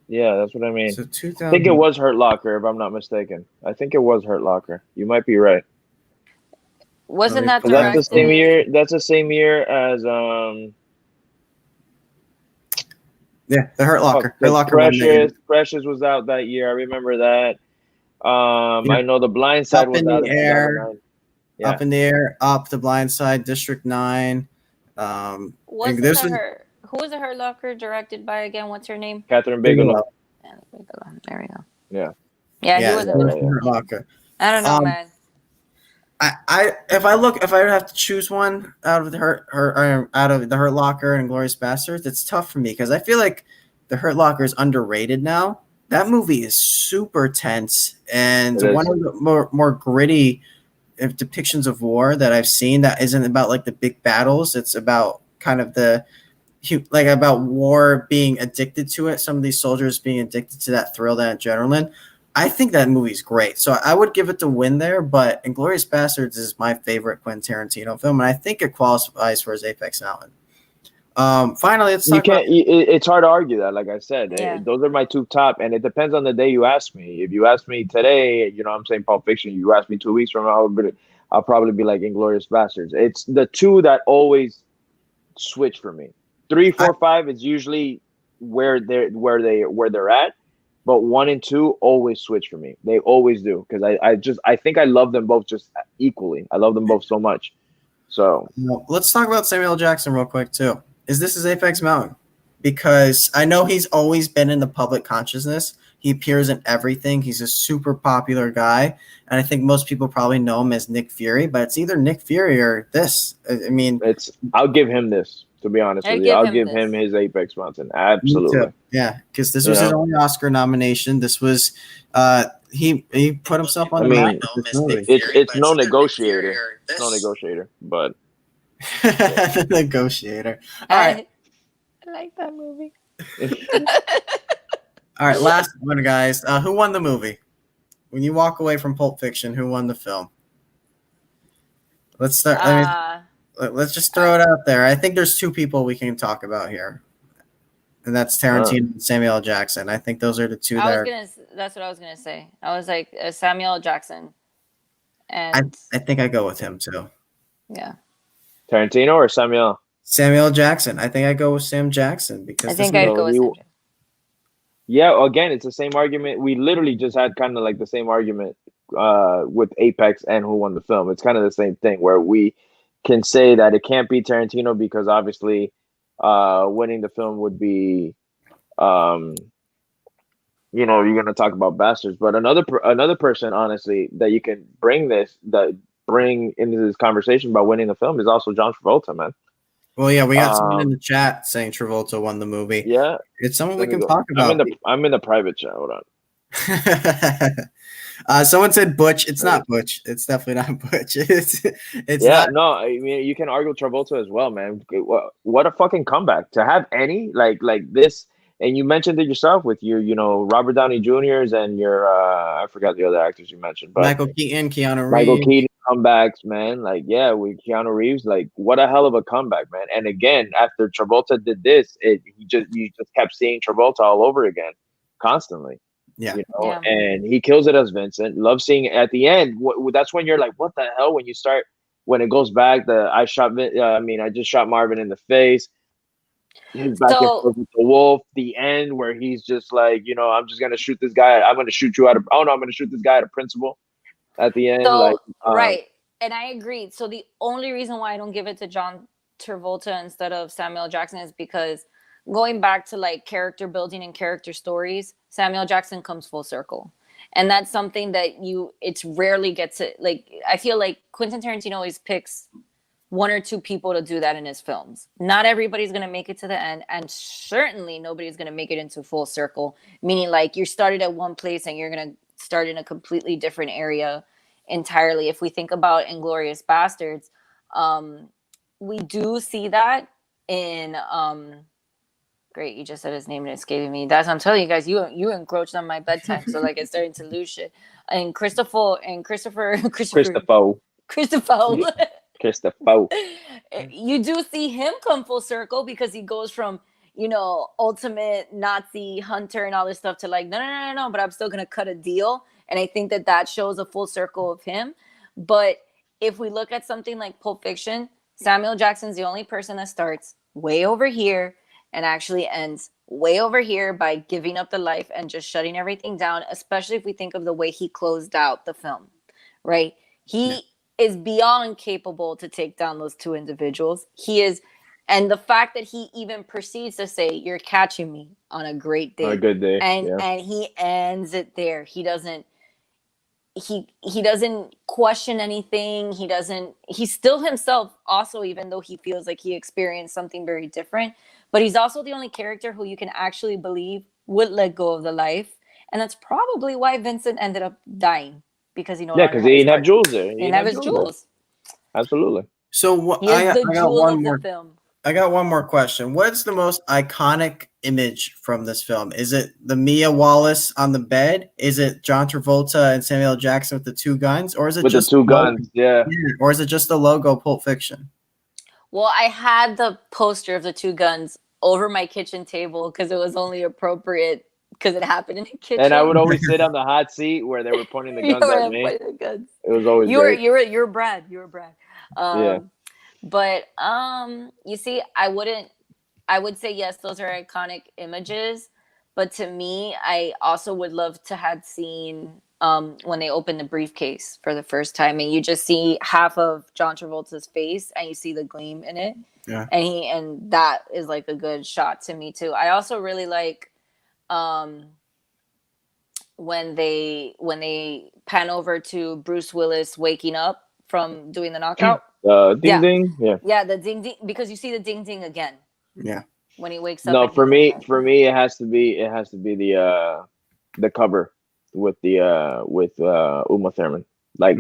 [SPEAKER 2] Yeah, that's what I mean.
[SPEAKER 1] So 2000.
[SPEAKER 2] I think it was Hurt Locker, if I'm not mistaken. I think it was Hurt Locker. You might be right.
[SPEAKER 3] Wasn't that
[SPEAKER 2] 'Cause that's the same
[SPEAKER 3] directed?
[SPEAKER 2] year. That's the same year as
[SPEAKER 1] Yeah, the Hurt Locker. Hurt Locker won the-
[SPEAKER 2] Precious was out that year. I remember that.
[SPEAKER 1] Yeah.
[SPEAKER 2] I know The Blind Side
[SPEAKER 1] Up
[SPEAKER 2] was
[SPEAKER 1] in the
[SPEAKER 2] out in
[SPEAKER 1] Air.
[SPEAKER 2] 2009. Yeah.
[SPEAKER 1] Up in the Air, Up, The Blind Side, District 9.
[SPEAKER 3] Who was the Hurt Locker directed by again? What's her name?
[SPEAKER 2] Catherine Bigelow.
[SPEAKER 3] Yeah, there we go.
[SPEAKER 2] Yeah.
[SPEAKER 3] Yeah, he was in it.
[SPEAKER 1] Hurt Locker.
[SPEAKER 3] I don't know, man.
[SPEAKER 1] If I have to choose one out of the Hurt Locker and Glorious Bastards, it's tough for me because I feel like the Hurt Locker is underrated now. That movie is super tense and one of the more gritty depictions of war that I've seen. That isn't about like the big battles. It's about kind of about war, being addicted to it. Some of these soldiers being addicted to that thrill, that adrenaline. I think that movie's great. So I would give it the win there, but Inglourious Bastards is my favorite Quentin Tarantino film, and I think it qualifies for his Apex Mountain. Finally, let's talk about...
[SPEAKER 2] It's hard to argue that, like I said.
[SPEAKER 3] Yeah.
[SPEAKER 2] Those are my two top, and it depends on the day you ask me. If you ask me today, I'm saying Pulp Fiction. You ask me 2 weeks from now, I'll probably be like Inglourious Bastards. It's the two that always switch for me. 3, 4, 5 is usually where they're at. But 1 and 2 always switch for me. They always do because I think I love them both just equally. I love them both so much. So
[SPEAKER 1] let's talk about Samuel L. Jackson real quick too. Is this his Apex Mountain? Because I know he's always been in the public consciousness. He appears in everything. He's a super popular guy, and I think most people probably know him as Nick Fury. But it's either Nick Fury or this. I mean,
[SPEAKER 2] I'll give him this. To be honest with you, I'll give him his Apex Mountain. Absolutely.
[SPEAKER 1] Yeah, because this was his only Oscar nomination. This was he put himself on the map.
[SPEAKER 2] It's no negotiator. It's no negotiator, but
[SPEAKER 1] the negotiator. All right.
[SPEAKER 3] I like that movie.
[SPEAKER 1] All right, last one, guys. Who won the movie? When you walk away from Pulp Fiction, who won the film? Let's start. Let's just throw it out there. I think there's 2 people we can talk about here, and that's Tarantino and Samuel L. Jackson. I think those are the 2
[SPEAKER 3] That's what I was gonna say. I was like Samuel L. Jackson, and
[SPEAKER 1] I think I go with him too.
[SPEAKER 3] Yeah.
[SPEAKER 2] Tarantino or Samuel?
[SPEAKER 1] Samuel L. Jackson. I think I go with Sam Jackson because
[SPEAKER 3] I think I'd go with Sam Jackson.
[SPEAKER 2] Yeah, again, it's the same argument. We literally just had kind of like the same argument with Apex and who won the film. It's kind of the same thing where we can say that it can't be Tarantino because obviously winning the film would be, you're going to talk about Bastards. But another person, honestly, that you can bring into this conversation about winning the film is also John Travolta, man.
[SPEAKER 1] Well, yeah, we got someone in the chat saying Travolta won the movie.
[SPEAKER 2] Yeah,
[SPEAKER 1] it's someone we can talk about.
[SPEAKER 2] I'm in the private chat. Hold
[SPEAKER 1] on. Someone said Butch. It's not Butch. It's definitely not Butch. It's
[SPEAKER 2] not. No, I mean you can argue Travolta as well, man. What a fucking comeback to have any like this. And you mentioned it yourself with your, Robert Downey Jr.'s and your I forgot the other actors you mentioned, but
[SPEAKER 1] Michael Keaton, Keanu Reeves.
[SPEAKER 2] Michael Keaton comebacks, man. Like, yeah, with Keanu Reeves, like, what a hell of a comeback, man. And again, after Travolta did this, you just kept seeing Travolta all over again, constantly.
[SPEAKER 1] Yeah.
[SPEAKER 2] And he kills it as Vincent. Love seeing it at the end. That's when you're like, what the hell? When it goes back, I just shot Marvin in the face. He's back and forth with the wolf. The end where he's just like, I'm just gonna shoot this guy. I'm gonna shoot you I'm gonna shoot this guy at a principal. at the end.
[SPEAKER 3] So,
[SPEAKER 2] Like,
[SPEAKER 3] right. And I agreed. So the only reason why I don't give it to John Travolta instead of Samuel Jackson is because going back to like character building and character stories, Samuel Jackson comes full circle. And that's something that it's rarely gets it. Like, I feel like Quentin Tarantino always picks one or two people to do that in his films. Not everybody's going to make it to the end, and certainly nobody's going to make it into full circle, meaning like you started at one place and you're going to start in a completely different area entirely. If we think about Inglourious Bastards, we do see that in great, you just said his name and it's escaping me. That's, I'm telling you guys, you encroached on my bedtime, so like it's starting to lose shit. And Christopher
[SPEAKER 2] Christopher.
[SPEAKER 3] You do see him come full circle because he goes from, ultimate Nazi hunter and all this stuff to like, no, but I'm still going to cut a deal. And I think that shows a full circle of him. But if we look at something like Pulp Fiction, Samuel Jackson's the only person that starts way over here and actually ends way over here by giving up the life and just shutting everything down, especially if we think of the way he closed out the film, right? He is beyond capable to take down those two individuals. He is, and the fact that he even proceeds to say, "You're catching me on a great day,"
[SPEAKER 2] on a good day,
[SPEAKER 3] and he ends it there. He doesn't question anything. He's still himself also, even though he feels like he experienced something very different. But he's also the only character who you can actually believe would let go of the life, and that's probably why Vincent ended up dying. Because
[SPEAKER 2] because he didn't have jewels there.
[SPEAKER 3] He didn't have his jewels.
[SPEAKER 2] Absolutely.
[SPEAKER 1] So I got one more. I got one more question. What's the most iconic image from this film? Is it the Mia Wallace on the bed? Is it John Travolta and Samuel Jackson with the two guns, or is it
[SPEAKER 2] with
[SPEAKER 1] just
[SPEAKER 2] the two guns? Yeah.
[SPEAKER 1] Or is it just the logo Pulp Fiction?
[SPEAKER 3] Well, I had the poster of the two guns over my kitchen table because it was only appropriate. Because it happened in the kitchen,
[SPEAKER 2] and I would always sit on the hot seat where they were pointing the guns at me. It was always
[SPEAKER 3] you're Brad.
[SPEAKER 2] Yeah.
[SPEAKER 3] But you see, I would say yes, those are iconic images. But to me, I also would love to have seen when they open the briefcase for the first time, and you just see half of John Travolta's face, and you see the gleam in it.
[SPEAKER 1] Yeah.
[SPEAKER 3] And that is like a good shot to me too. I also really like. When they pan over to Bruce Willis waking up from doing the knockout,
[SPEAKER 2] ding,
[SPEAKER 3] the ding, because you see the ding again.
[SPEAKER 1] Yeah,
[SPEAKER 3] when he wakes up.
[SPEAKER 2] No, for me, it has to be the cover with Uma Thurman. Like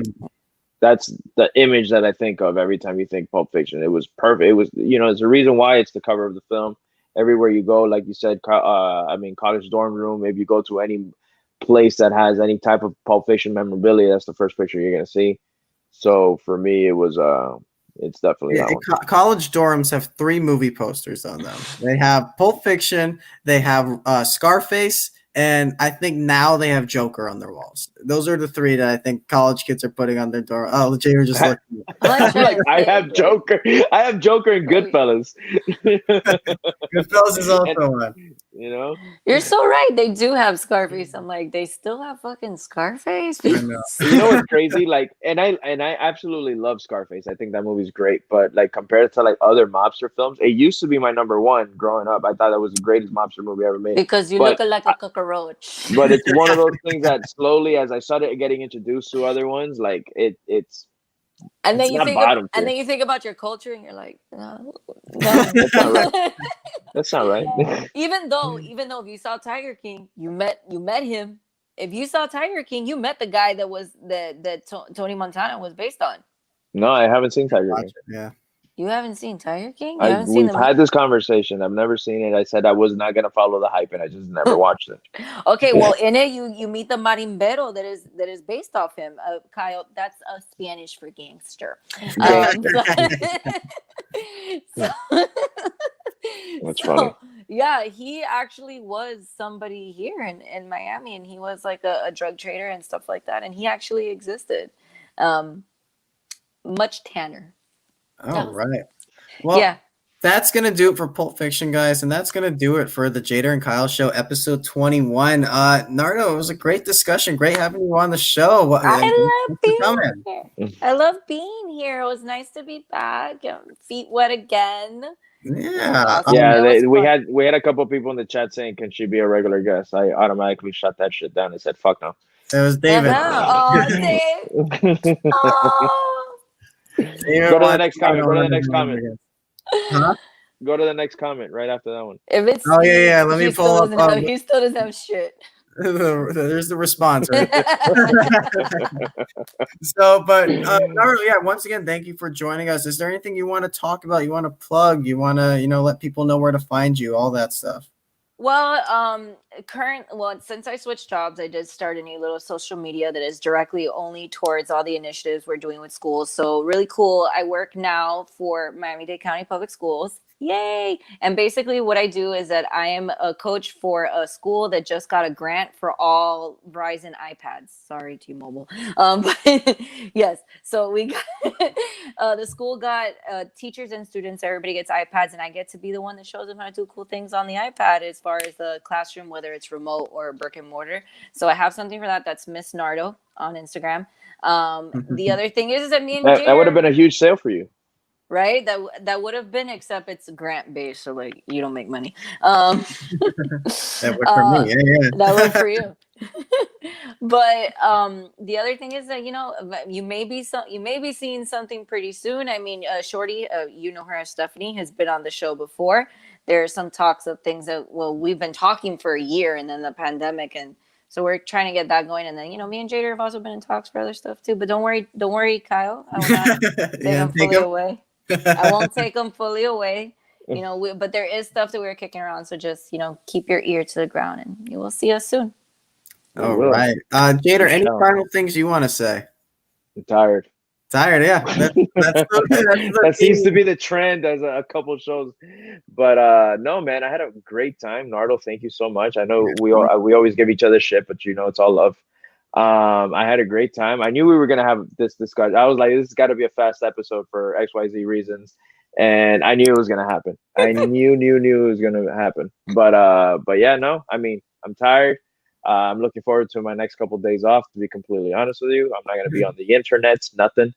[SPEAKER 2] that's the image that I think of every time you think Pulp Fiction. It was perfect. It was, it's the reason why it's the cover of the film. Everywhere you go, like you said, college dorm room. If you go to any place that has any type of Pulp Fiction memorabilia, that's the first picture you're gonna see. So for me, it was it's definitely that one.
[SPEAKER 1] College dorms have 3 movie posters on them. They have Pulp Fiction, they have Scarface, and I think now they have Joker on their walls. Those are the 3 that I think college kids are putting on their door. Oh, Jader just looking.
[SPEAKER 2] I have Joker. I have Joker and Goodfellas.
[SPEAKER 1] Goodfellas is also one.
[SPEAKER 3] You're so right. They do have Scarface. I'm like, they still have fucking Scarface.
[SPEAKER 1] I know.
[SPEAKER 2] You know what's crazy? Like, and I absolutely love Scarface. I think that movie's great. But like compared to like other mobster films, it used to be my number 1 growing up. I thought that was the greatest mobster movie ever made.
[SPEAKER 3] Because you look like a cockroach.
[SPEAKER 2] But it's one of those things that slowly, as I started getting introduced to other ones, like it's.
[SPEAKER 3] And then you think about your culture, and you're like, no.
[SPEAKER 2] That's not right. That's not right.
[SPEAKER 3] Even though if you saw Tiger King, you met him. If you saw Tiger King, you met the guy that Tony Montana was based on.
[SPEAKER 2] No, I haven't seen Tiger King.
[SPEAKER 1] Yeah.
[SPEAKER 3] You haven't seen Tiger King?
[SPEAKER 2] We've had this conversation. I've never seen it. I said I was not going to follow the hype, and I just never watched it.
[SPEAKER 3] Okay, well, in it, you meet the marimbero that is based off him. Kyle, that's a Spanish for gangster.
[SPEAKER 2] That's funny.
[SPEAKER 3] Yeah, he actually was somebody here in Miami, and he was like a drug trader and stuff like that, and he actually existed. Much tanner.
[SPEAKER 1] Oh, right. Well,
[SPEAKER 3] yeah.
[SPEAKER 1] That's going to do it for Pulp Fiction, guys, and that's going to do it for the Jader and Kyle Show, episode 21. Nardo, it was a great discussion. Great having you on the show.
[SPEAKER 3] I love
[SPEAKER 1] Thanks for
[SPEAKER 3] being
[SPEAKER 1] coming.
[SPEAKER 3] here. I love being here. It was nice to be back. Feet wet again.
[SPEAKER 1] Yeah.
[SPEAKER 3] Awesome.
[SPEAKER 2] Yeah,
[SPEAKER 3] It was
[SPEAKER 2] we had a couple people in the chat saying, "Can she be a regular guest?" I automatically shut that shit down and said, "Fuck no."
[SPEAKER 1] It was David.
[SPEAKER 3] Oh, Dave. Oh.
[SPEAKER 1] David
[SPEAKER 2] Go to the
[SPEAKER 1] wants
[SPEAKER 2] next
[SPEAKER 1] to
[SPEAKER 2] comment.
[SPEAKER 1] go
[SPEAKER 2] Go to
[SPEAKER 1] on
[SPEAKER 2] the next
[SPEAKER 1] and on
[SPEAKER 2] comment.
[SPEAKER 1] again. Huh?
[SPEAKER 2] Go to the next comment right after that one.
[SPEAKER 3] If it's
[SPEAKER 1] Oh, yeah. Let me
[SPEAKER 3] he
[SPEAKER 1] pull
[SPEAKER 3] still
[SPEAKER 1] up.
[SPEAKER 3] he still doesn't have shit.
[SPEAKER 1] There's the response right So, but Nardo, yeah, once again, thank you for joining us. Is there anything you want to talk about? You want to plug? You want to, let people know where to find you? All that stuff.
[SPEAKER 3] Well, since I switched jobs, I did start a new little social media that is directly only towards all the initiatives we're doing with schools. So really cool. I work now for Miami-Dade County Public Schools. Yay! And basically what I do is that I am a coach for a school that just got a grant for all Verizon iPads. Sorry, T-Mobile. But yes, so we got the school got teachers and students, everybody gets iPads, and I get to be the one that shows them how to do cool things on the iPad as far as the classroom, whether it's remote or brick and mortar. So I have something for that. That's Miss Nardo on Instagram. The other thing is that me and
[SPEAKER 2] That would have been
[SPEAKER 3] Jader,
[SPEAKER 2] a huge sale for you.
[SPEAKER 3] right? That would have been, except it's grant based, so like you don't make money.
[SPEAKER 1] That worked for me. Yeah.
[SPEAKER 3] That worked for you. But the other thing is that you may be seeing something pretty soon. I mean, Shorty, you know her as Stephanie, has been on the show before. There are some talks of things that we've been talking for a year, and then the pandemic, and so we're trying to get that going. And then me and Jader have also been in talks for other stuff too. But don't worry, Kyle. I will not take them fully away. I won't take them fully away. But there is stuff that we're kicking around. So just keep your ear to the ground, and you will see us soon.
[SPEAKER 1] All right, Jader. Any final things you want to say?
[SPEAKER 2] I'm tired.
[SPEAKER 1] Tired, yeah.
[SPEAKER 2] That seems to be the trend as a couple shows. But no, man, I had a great time. Nardo, thank you so much. I know we always give each other shit, but it's all love. I had a great time. I knew we were gonna have this discussion. I was like, this has got to be a fast episode for XYZ reasons, and I knew it was gonna happen. I knew it was gonna happen. But yeah, no. I mean, I'm tired. I'm looking forward to my next couple of days off. To be completely honest with you, I'm not gonna be on the internet. Nothing.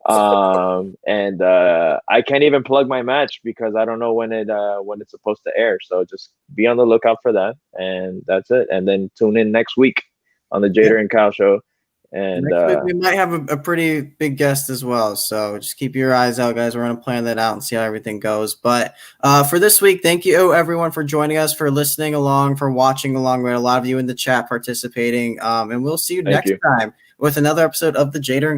[SPEAKER 2] And I can't even plug my match because I don't know when it's supposed to air. So just be on the lookout for that, and that's it. And then tune in next week on the Jader and Kyle Show. And
[SPEAKER 1] next week we might have a pretty big guest as well. So just keep your eyes out, guys. We're going to plan that out and see how everything goes. But for this week, thank you everyone for joining us, for listening along, for watching along. We had a lot of you in the chat participating. And we'll see you next time with another episode of the Jader and Kyle